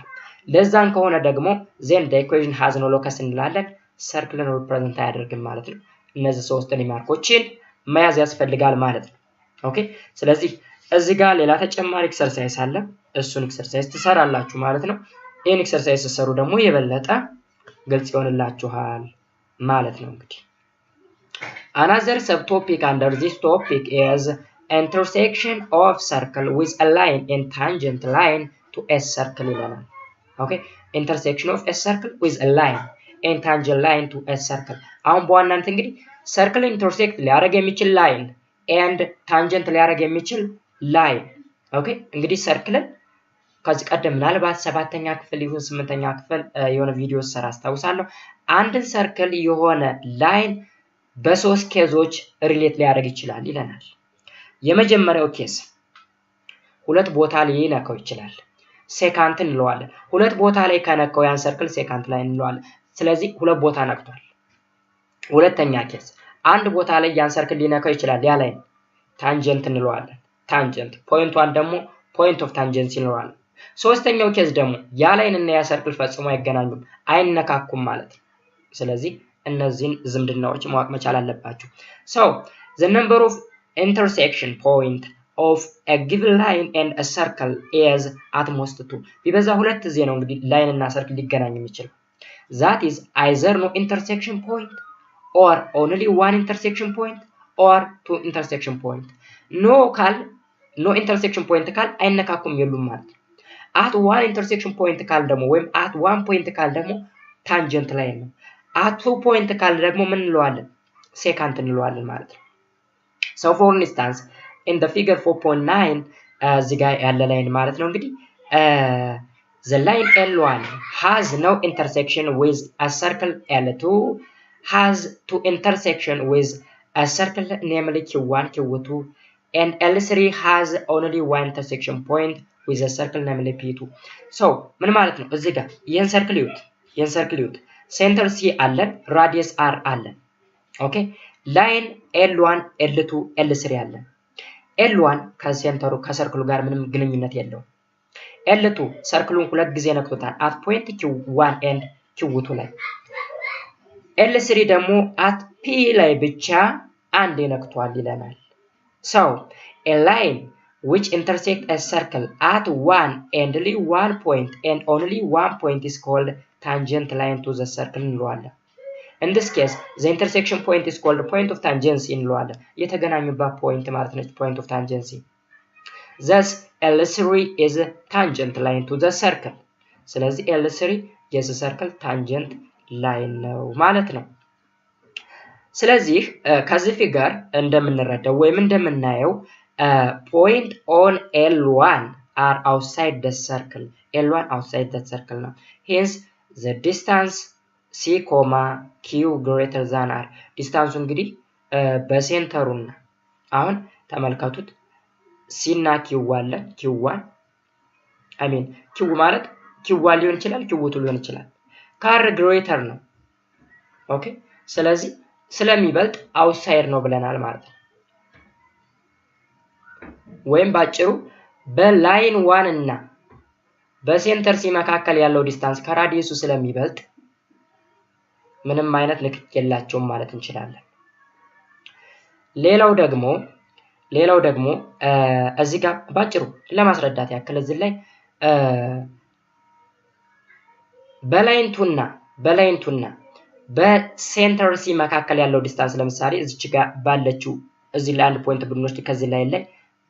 ለዛን ከሆነ ደግሞ then the equation has no locus እንላለን ሰርክልን ሪፕሬዘንት አያደርግም ማለት ነው። እነዚህ ሶስት ሪማርኮችን መያዝ ያስፈልጋል ማለት ነው። ኦኬ ስለዚህ እዚህ ጋር ሌላ ተጨማሪ ኤክሰርሳይዝ አለ እሱን ኤክሰርሳይዝ ትሰራላችሁ ማለት ነው። ይሄን ኤክሰርሳይዝ ተሰሩ ደግሞ የበለጠ ግልጽ ይሆንላችኋል ማለት ነው። እንግዲህ another subtopic under this topic is intersection of circle with a line and tangent line to a circle ይለናል። okay intersection of a circle with a line and tangent line to a circle አሁን በዋናነት እንግዲህ circle intersect ሊያደርግ የሚችል line and tangent ሊያደርግ የሚችል line okay እንግዲህ circle ከዚህ ቀደም ምናልባት 7ኛ ክፍል ይሁን 8ኛ ክፍል የሆነ ቪዲዮ ሰራ አስታውሳለሁ አንድን ሰርክል የሆነ ላይን በሶስት ኬዞች ሪሌት ሊያደርግ ይችላል ይለናል። የመጀመሪያው ኬዝ ሁለት ቦታ ላይ ሊነካው ይችላል ሴካንት እንለዋለን። ሁለት ቦታ ላይ ከነካው ያን ሰርክል ሴካንት ላይ እንለዋለን። ስለዚህ ሁለት ቦታ ነክቷል። ሁለተኛ ኬዝ አንድ ቦታ ላይ ያን ሰርክል ሊነካው ይችላል ያ ላይን ታንጀንት እንለዋለን። ታንጀንት ፖይንቷን ደግሞ ፖይንት ኦፍ ታንጀንሲ እንለዋለን። ሶስተኛው ኬዝ ደግሞ ያ ላይን እና ያ ሰርክል ፈጽሞ አይገናኙም አይነካኩም ማለት ነው። ስለዚህ እነዚህን ዝምድናዎች ማወቅ መቻል አለባችሁ። so the number of intersection point of a given line and a circle is at most 2 ቢበዛ ሁለት ጊዜ ነው እንግዲህ ላይን እና ሰርክል ሊገናኙ የሚችል that is either no intersection point or only one intersection point or two intersection point no intersection point ካል አይነካኩም የሉም ማለት ነው። at one intersection point ካል ደግሞ ወይም at one point ካል ደግሞ tangent line ነው። at two point ካል ደግሞ ምን እንለዋለን secant እንለዋለን ማለት ነው። so for instance in the figure 4.9 እዚህ ጋር ያለ ላይን ማለት ነው እንግዲህ the line L1 has no intersection with a circle L2 has two intersection with a circle namely Q1 Q2 and L3 has only one intersection point with a circle namely P2 so ምን ማለት ነው እዚህ ጋር ይሄን ሰርክል ይዩት ሴንተር C አለን ራዲየስ R አለን ኦኬ ላይን L1 L2 L3 አለን L1 ከሴንተሩ ከሰርክሉ ጋር ምንም ግንኙነት የለውም L2 ሰርክሉን ሁለት ጊዜ ነክቶታል at point Q1 and Q2 ላይ L3 ደግሞ at P ላይ ብቻ አንድ ነክቷል ይለናል so a line which intersect a circle at one and only one point and only one point is called tangent line to the circle እንለዋለን። in this case the intersection point is called point of tangency እንለዋለን። የተገናኙበት ፖይንት ማለት ነው point of tangency thus L3 is a tangent line to the circle ስለዚህ L3 የዚህ ሰርክል tangent line ነው ማለት ነው። ስለዚህ ከዚህ ፊገር እንደምንረዳው ወይም እንደምናየው point on L1 are outside the circle L1 outside the circle ነው hence the distance C, Q greater than R ዲስታንሱ እንግዲህ በሴንተሩና አሁን ተመልከቱት C እና Q አለ Q1 I mean Q ማለት Q1 ሊሆን ይችላል Q2 ሊሆን ይችላል ካር ግሬተር ነው ኦኬ ስለዚህ ስለሚበልጥ አውትሳይድ ነው ብለናል ማለት ነው። ወይም ባጭሩ በላይን 1 እና በሴንተር ሲ መካከል ያለው ዲስታንስ ከራዲየሱ ስለሚበልጥ ምንም አይነት ንክኪ የላቸውም ማለት እንችላለን። ሌላው ደግሞ እዚህ ጋር ባጭሩ ለማስረዳት ያክል እዚህ ላይ በላይንቱና በሴንተር ሲ መካከል ያለው ዲስታንስ ለምሳሌ እዚች ጋር ባለችው እዚህ ላይ አንድ ፖይንት ብንወስድ ከዚህ ላይ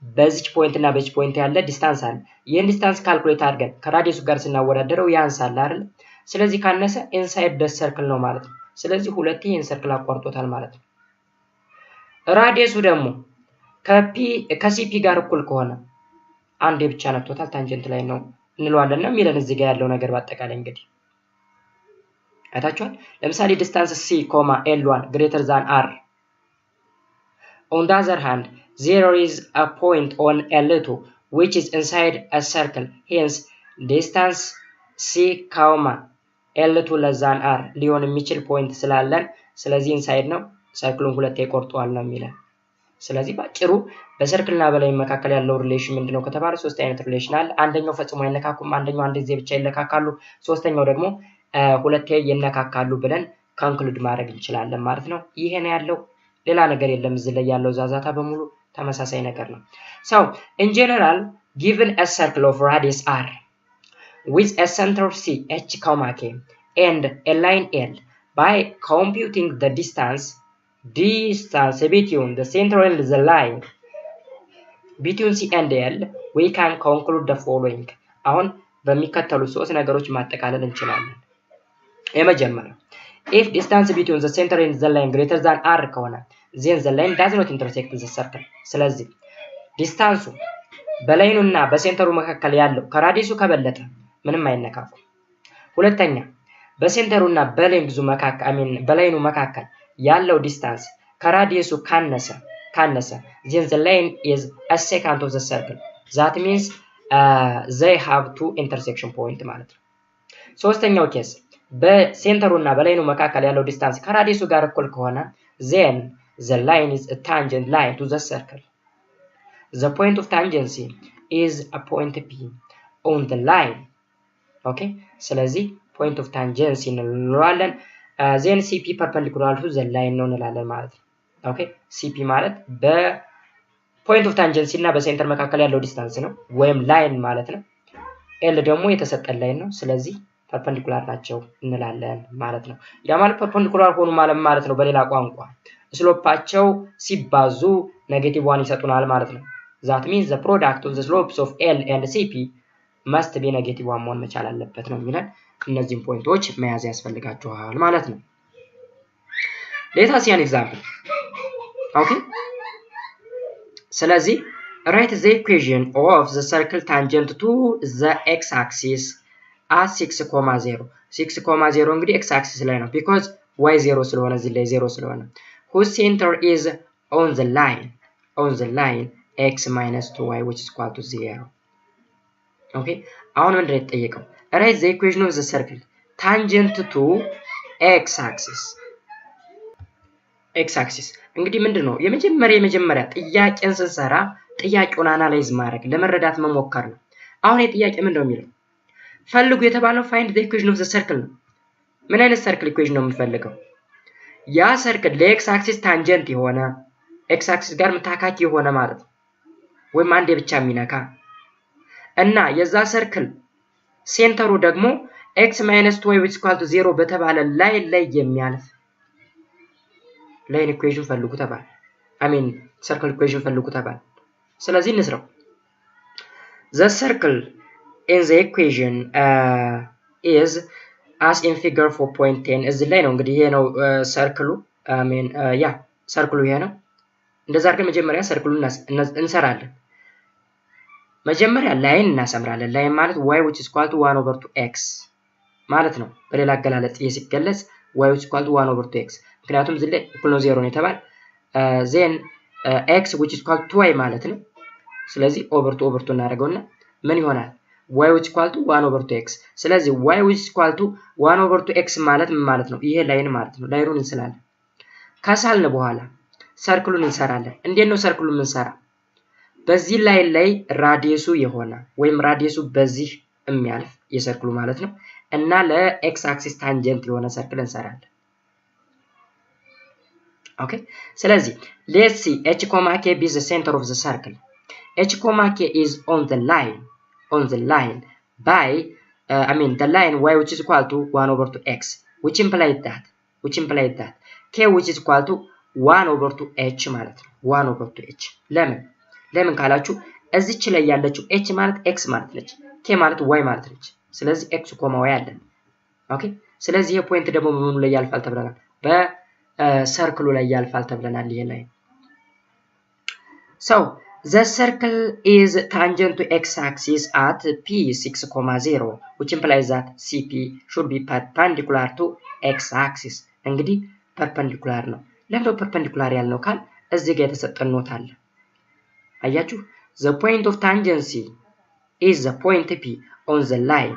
በዚች ፖይንት እና በዚች ፖይንት ያለ ዲስታንስ አለ። ይሄን ዲስታንስ ካልኩሌት አድርገን ከራዲየሱ ጋር ስናወዳደረው ያንሳል አይደል? ስለዚህ ካነሰ ኢንሳይድ ደ ሰርክል ነው ማለት ነው። ስለዚህ ሁለቴ ይሄን ሰርክል አቋርጦታል ማለት ነው። ራዲየሱ ደግሞ ከሲፒ ጋር እኩል ከሆነ አንዴ ብቻ ነክቶታል ታንጀንት ላይ ነው እንለዋለን ነው የሚለን እዚህ ጋር ያለው ነገር በአጠቃላይ እንግዲህ አይታችኋል። ለምሳሌ ዲስታንስ c, l1 greater than r. On the other hand, there is a point on l2 which is inside a circle. Hence, distance c, l2 less than r ሊሆን የሚችል ፖይንት ስላለን ስለዚህ ኢንሳይድ ነው ሰርክሉን ሁለቴ ቆርጧል ነው የሚለን። ስለዚህ ባጭሩ በሰርክልና በላይን መካከል ያለው ሪሌሽን ምንድነው ከተባለ ሶስት አይነት ሪሌሽን አለ። አንደኛው ፈጽሞ አይነካኩም፣ አንደኛው አንድ ጊዜ ብቻ ይለካካሉ፣ ሶስተኛው ደግሞ ሁለቴ ይነካካሉ ብለን ኮንክሉድ ማድረግ እንችላለን ማለት ነው። ይሄ ነው ያለው፣ ሌላ ነገር የለም። እዚህ ላይ ያለው ዛዛታ በሙሉ ተመሳሳይ ነገር ነው። So in general, given a circle of radius r with a center c, h, k and a line l, by computing the distance between the center and the line between c and l, we can conclude the following. አሁን በሚከተሉ ሶስት ነገሮች ማጠቃለል እንችላለን። የመጀመሪያው if distance between the center and the line greater than r ከሆነ then the line does not intersect the circle. ስለዚህ ዲስታንሱ በላይኑና በሴንተሩ መካከል ያለው ከራዲየሱ ከበለጠ ምንም አይነካኩ። ሁለተኛ በሴንተሩና በሌንግዙ መካከል በላይኑ መካከል ያለው ዲስታንስ ከራዲየሱ ካነሰ then the line is a secant of the circle. that means they have two intersection point ማለት ነው። ሶስተኛው ኬስ በሴንተሩና በላይኑ መካከል ያለው ዲስታንስ ከራዲየሱ ጋር እኩል ከሆነ then the line is a tangent line to the circle. The point of tangency is a point P on the line. Okay? ስለዚህ point of tangency እንለዋለን። then CP perpendicular to the line ነው እንላለን ማለት ነው። Okay? CP ማለት በpoint of tangency እና በሴንተር መካከል ያለው ዲስታንስ ነው ወይም ላይን ማለት ነው። L ደግሞ የተሰጠን ላይን ነው። ስለዚህ ፐርፐንዲኩላር ናቸው እንላለን ማለት ነው። ያ ማለት ፐርፐንዲኩላር ሆኑ ማለት ነው በሌላ ቋንቋ ስሎፓቸው ሲባዙ ኔጌቲቭ 1 ይሰጡናል ማለት ነው። that means the product of the slopes of L and CP must be negative 1 መሆን መቻል አለበት ነው የሚለን። እነዚህን ፖይንቶች መያዝ ያስፈልጋችኋል ማለት ነው። let us see an example. okay? ስለዚህ write the equation of the circle tangent to the x-axis at 6,0 6,0 እንግዲህ x axis ላይ ነው because y 0 ስለሆነ እዚህ ላይ 0 ስለሆነ whose center is on the line x minus 2y which is equal to 0. okay? አሁን ምንድነው የተጠየቀው? write the equation of the circle tangent to x axis እንግዲህ ምንድነው የመጀመሪያ ጥያቄን ስንሰራ ጥያቄውን አናላይዝ ማድረግ ለመረዳት መሞከር ነው። አሁን የጥያቄ ምንድነው የሚለው ፈልጉ የተባለው find the equation of the circle ነው። ምን አይነት ሰርክል ኢኩዌሽን ነው የምንፈልገው? ያ ሰርክል ለኤክስ አክሲስ ታንጀንት የሆነ ኤክስ አክሲስ ጋር መታካኪ የሆነ ማለት ነው ወይም አንዴ ብቻ የሚነካ እና የዛ ሰርክል ሴንተሩ ደግሞ x - 2y which is equal to 0 በተባለ ላይን ላይ የሚያልፍ ላይን ኢኩዌሽን ፈልጉ ተባለ። ሰርክል ኢኩዌሽን ፈልጉ ተባለ። ስለዚህ እንስራው። the circle in the equation is as in figure 4.10 እዚህ ላይ ነው እንግዲህ ይሄ ነው ሰርክሉ ሰርክሉ ይሄ ነው። እንደዛ አድርገን መጀመሪያ ሰርክሉን እንሰራለን። መጀመሪያ ላይን እናሰምራለን። ላይን ማለት y which is equal to 1/2x ማለት ነው። በሌላ አገላለጽ ሲገለጽ y which is equal to 1/2x ምክንያቱም እዚህ ላይ እኩል ነው 0 ነው የተባለ then x which is equal to y ማለት ነው። ስለዚህ ኦቨር ቱ እናደርገውና ምን ይሆናል? y which is equal to 1/2x ስለዚህ y which is equal to 1/2x ማለት ምን ማለት ነው? ይሄ ላይን ማለት ነው። ላይኑን እንስላለን። ከሳልን በኋላ ሰርክሉን እንሰራለን። እንዴት ነው ሰርክሉን እንሰራ? በዚህ ላይን ላይ ራዲየሱ የሆነ ወይም ራዲየሱ በዚህ የሚያልፍ የሰርክሉ ማለት ነው እና ለኤክስ አክሲስ ታንጀንት የሆነ ሰርክል እንሰራለን። ኦኬ ስለዚህ let's see h comma k be the center of the circle. h comma k is on the line by the line y which is equal to 1 over 2x, which implies that k which is equal to 1 over 2h ማለት ነው 1 over 2h ለምን ካላችሁ እዚች ላይ ያለችው h ማለት x ማለት ነች k ማለት y ማለት ነች ስለዚህ x ኮማ y አለን ኦኬ ስለዚህ ይሄ ፖይንት ደግሞ በምኑ ላይ ያልፋል ተብለናል በሰርክሉ ላይ ያልፋል ተብለናል ይሄ ላይ so the circle is tangent to x-axis at p6,0 which implies that CP should be perpendicular to x-axis እንግዲህ perpendicular ነው ለምን perpendicular ያልነው ካል እዚህ ጋር የተሰጠን ኖት አለ አያችሁ the point of tangency is the point P on the line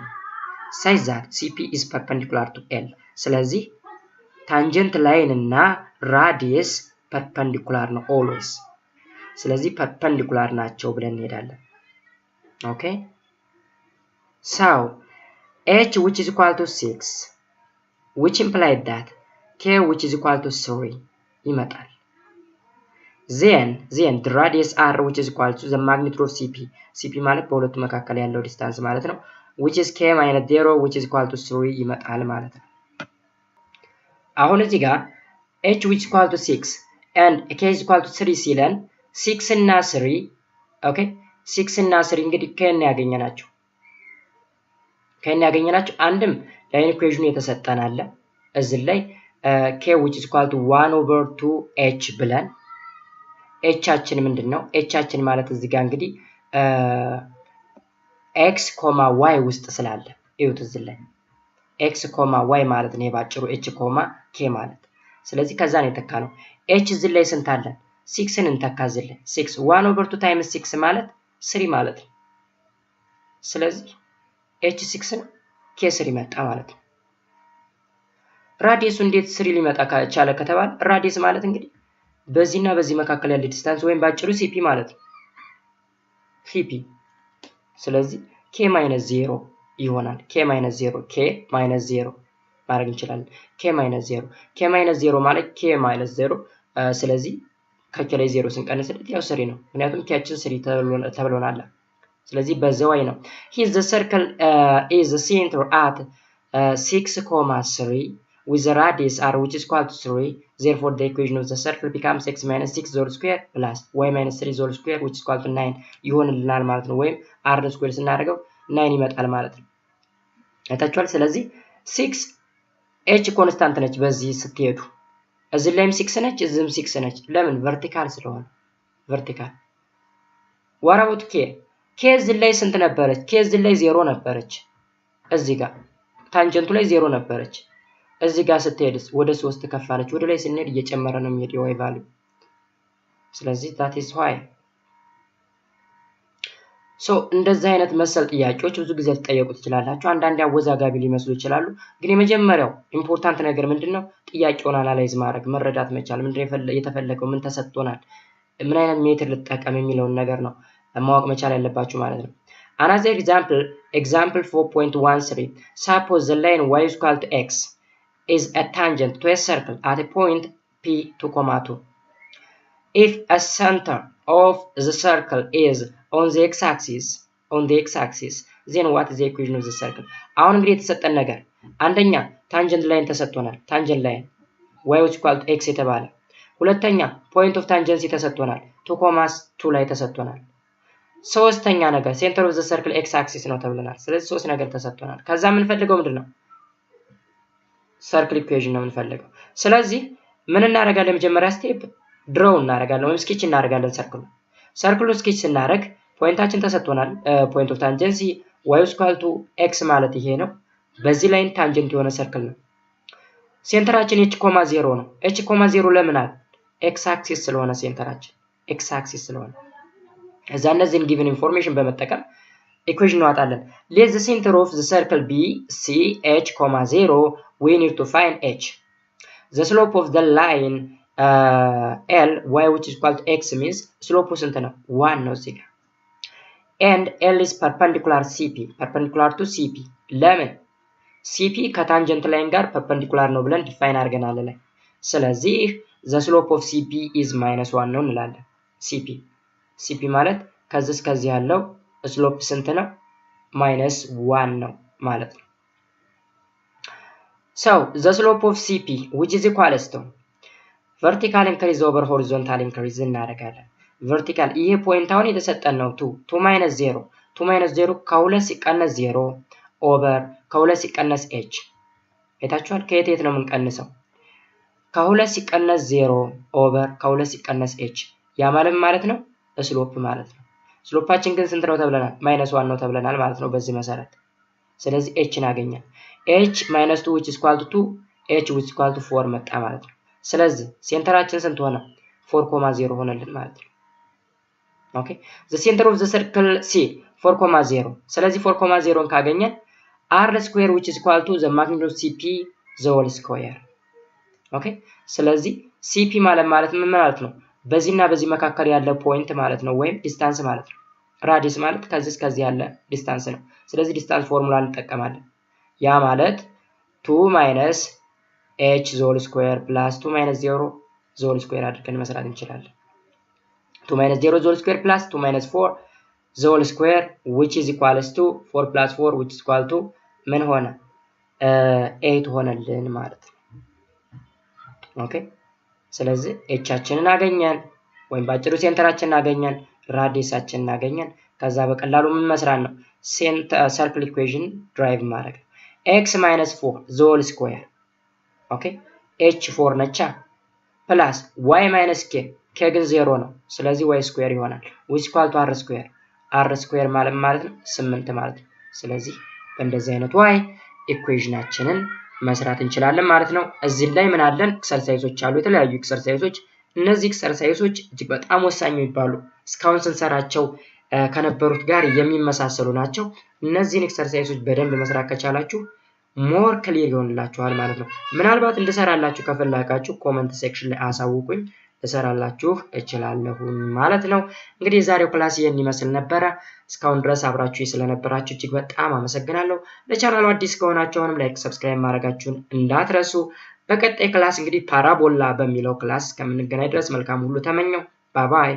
such that CP is perpendicular to L ስለዚህ tangent line እና radius perpendicular ነው always ስለዚህ perpendicular ናቸው ብለን እንሄዳለን ኦኬ so h which is equal to 6 which implies that k which is equal to 3 ይመጣል then the radius r which is equal to the magnitude of CP ማለት በሁለቱ መካከል ያለው ዲስታንስ ማለት ነው which is k minus 0 which is equal to 3 ይመጣል ማለት ነው አሁን እዚህ ጋር h which is equal to 6 and k is equal to 3 ሲለን 6 እና 3 ኦኬ 6 እና 3 እንግዲህ ከእነ ያገኘናቸው አንድም ላይን ኢኩዌሽኑ የተሰጠን አለ እዚህ ላይ k which is equal to 1 over 2h ብለን h አችን ምንድነው h አችን ማለት እዚህ ጋር እንግዲህ x, y ውስጥ ስላለ እዩት እዚህ ላይ x, y ማለት ነው ባጭሩ h, k ማለት ስለዚህ ከዛ ነው የተካነው h እዚህ ላይ ስንት አለ 6 ን እንተካዝልን 6 1 over 2 times 6 ማለት 3 ማለት ነው ስለዚህ h 6 ነው k 3 መጣ ማለት ነው ራዲየሱ እንዴት 3 ሊመጣ ካቻለ ከተባለ ራዲየስ ማለት እንግዲህ በዚህና በዚህ መካከል ያለ ዲስታንስ ወይም ባጭሩ CP ማለት ነው CP ስለዚህ k minus 0 ይሆናል k minus 0 ማድረግ እንችላለን k minus 0 ማለት k minus 0 ስለዚህ ከከላይ 0 ስንቀንስለት ያው 3 ነው ምክንያቱም kችን 3 ተብሎናል ስለዚህ በዛው ነው here the circle is the center at 6,3 with the radius r which is equal to 3 therefore the equation of the circle becomes x minus 6 whole square plus y minus 3 whole square which is equal to 9 ይሆንልናል ማለት ነው ወይም r ስኩዌር ስናደርገው 9 ይመጣል ማለት ነው አይታችኋል ስለዚህ 6 h ኮንስታንት ነች በዚህ ስትሄዱ እዚህ ላይም 6 ነች እዚህም 6 ነች ለምን ቨርቲካል ስለሆነ ቨርቲካል what about k እዚህ ላይ ስንት ነበረች k እዚህ ላይ 0 ነበረች እዚህ ጋር ታንጀንቱ ላይ 0 ነበረች እዚህ ጋር ስትሄድስ ወደ 3 ከፋለች ወደ ላይ ስንሄድ እየጨመረ ነው የሚሄደው y value ስለዚህ that is why so እንደዚህ አይነት መሰል ጥያቄዎች ብዙ ጊዜ ተጠየቁ ትችላላችሁ አንዳንድ አወዛጋቢ ሊመስሉ ይችላሉ ግን የመጀመሪያው ኢምፖርታንት ነገር ምንድነው ጥያቄውን አናላይዝ ማድረግ መረዳት መቻል ምንድነው የተፈለገው ምን ተሰጥቶናል ምን አይነት ሜትር ልጠቀም የሚለው ነገር ነው ማወቅ መቻል ያለባችሁ ማለት ነው another example 4.13 suppose the line y is equal to x is a tangent to a circle at a point p 2,2 if a center of the circle is on the x-axis then what is the equation of the circle አሁን እንግዲህ የተሰጠን ነገር አንደኛ ታንጀንት ላይን ተሰጥቶናል ታንጀንት ላይን y is equal to x የተባለ ሁለተኛ point of tangency ተሰጥቶናል 2,2 ላይ ተሰጥቶናል ሶስተኛ ነገር center of the circle x-axis ነው ተብለናል ስለዚህ ሶስት ነገር ተሰጥቶናል ከዛ ምን ፈልገው ምንድነው circle equation ነው የምንፈልገው ስለዚህ ምን እናደርጋለን መጀመሪያ ስቴፕ ድሮው እናደርጋለን ወይም ስኬች እናደርጋለን ሰርክሉ ስኬች ስናደርግ ፖይንታችን ተሰጥቶናል point of tangency y is equal to x ማለት ይሄ ነው በዚህ ላይን ታንጀንት የሆነ ሰርክል ነው ሴንተራችን h,0 ነው h,0 ለምን አለ x axis ስለሆነ ሴንተራችን x axis ስለሆነ እዛ እነዚህን given information በመጠቀም equation እናወጣለን let the center of the circle be c h,0 we need to find h the slope of the line L y which is equal to x means slope ስንት ነው 1 ነው እዚህ ጋር and L is perpendicular to CP ለምን CP ከታንጀንት ላይን ጋር perpendicular ነው ብለን ዲፋይን አድርገናል ላይ ስለዚህ the slope of CP is -1 ነው እንላለን። CP ማለት ከዚህ እስከዚህ ያለው ስሎፕ ስንት ነው? -1 ነው ማለት ነው። So the slope of CP which is equals to vertical increase over horizontal increase እናደርጋለን። vertical ይሄ ፖይንት አሁን የተሰጠን ነው 2 - 0 2 - 0 ከ2 ሲቀነስ 0 ኦቨር ከ2 ሲቀነስ h አይታችኋል። ከየት ነው የምንቀንሰው? ከ2 ሲቀነስ 0 ኦቨር ከ2 ሲቀነስ h ያ ማለት ነው ስሎፕ ማለት ነው። ስሎፓችን ግን ስንት ነው ተብለናል? -1 ነው ተብለናል ማለት ነው በዚህ መሰረት። ስለዚህ h እናገኛለን። h -2 which is equal to 2 h which is equal to 4 መጣ ማለት ነው። ስለዚህ ሴንተራችን ስንት ሆነ? 4,0 ሆነልን ማለት ነው። ኦኬ the center of the circle C 4,0 ስለዚህ 4,0ን ካገኘን r square which is equal to the magnitude of CP the whole square ኦኬ ስለዚህ CP ማለት ምን ማለት ነው? በዚህና በዚህ መካከል ያለ ፖይንት ማለት ነው ወይም ዲስታንስ ማለት ነው። ራዲየስ ማለት ከዚህ እስከዚህ ያለ ዲስታንስ ነው። ስለዚህ ዲስታንስ ፎርሙላ እንጠቀማለን። ያ ማለት 2 - h the whole square plus 2 - 0 the whole square አድርገን መስራት እንችላለን። 2 - 0 the whole square plus 2 - 4 the whole square which is equals to 4 plus 4 which is equal to ምን ሆነ? 8 ሆነልን ማለት ነው። ኦኬ ስለዚህ h-አችንን አገኘን ወይም ባጭሩ ሴንተራችንን አገኘን፣ ራዲየሳችንን አገኘን። ከዛ በቀላሉ ምን መስራት ነው? ሰርክል ኢኩዌሽን ድራይቭ ማድረግ x - 4 the whole square ኦኬ h 4 ነቻ ፕላስ y - k ግን 0 ነው። ስለዚህ y ስኩዌር ይሆናል which is equal to r ስኩዌር ማለት ነው 8 ማለት ነው። ስለዚህ በእንደዚህ አይነት y ኢኩዌሽናችንን መስራት እንችላለን ማለት ነው። እዚህ ላይ ምን አለን? ኤክሰርሳይዞች አሉ፣ የተለያዩ ኤክሰርሳይዞች። እነዚህ ኤክሰርሳይዞች እጅግ በጣም ወሳኝ የሚባሉ እስካሁን ስንሰራቸው ከነበሩት ጋር የሚመሳሰሉ ናቸው። እነዚህን ኤክሰርሳይዞች በደንብ መስራት ከቻላችሁ ሞር ክሊር ይሆንላችኋል ማለት ነው። ምናልባት እንድሰራላችሁ ከፈለጋችሁ ኮሜንት ሴክሽን ላይ አሳውቁኝ፣ እሰራላችሁ እችላለሁ ማለት ነው። እንግዲህ የዛሬው ክላስ ይሄን ይመስል ነበረ። እስካሁን ድረስ አብራችሁ ስለነበራችሁ እጅግ በጣም አመሰግናለሁ። ለቻናሉ አዲስ ከሆናችሁ አሁንም ላይክ፣ ሰብስክራይብ ማድረጋችሁን እንዳትረሱ። በቀጣይ ክላስ እንግዲህ ፓራቦላ በሚለው ክላስ እስከምንገናኝ ድረስ መልካም ሁሉ ተመኘው። ባይ ባይ።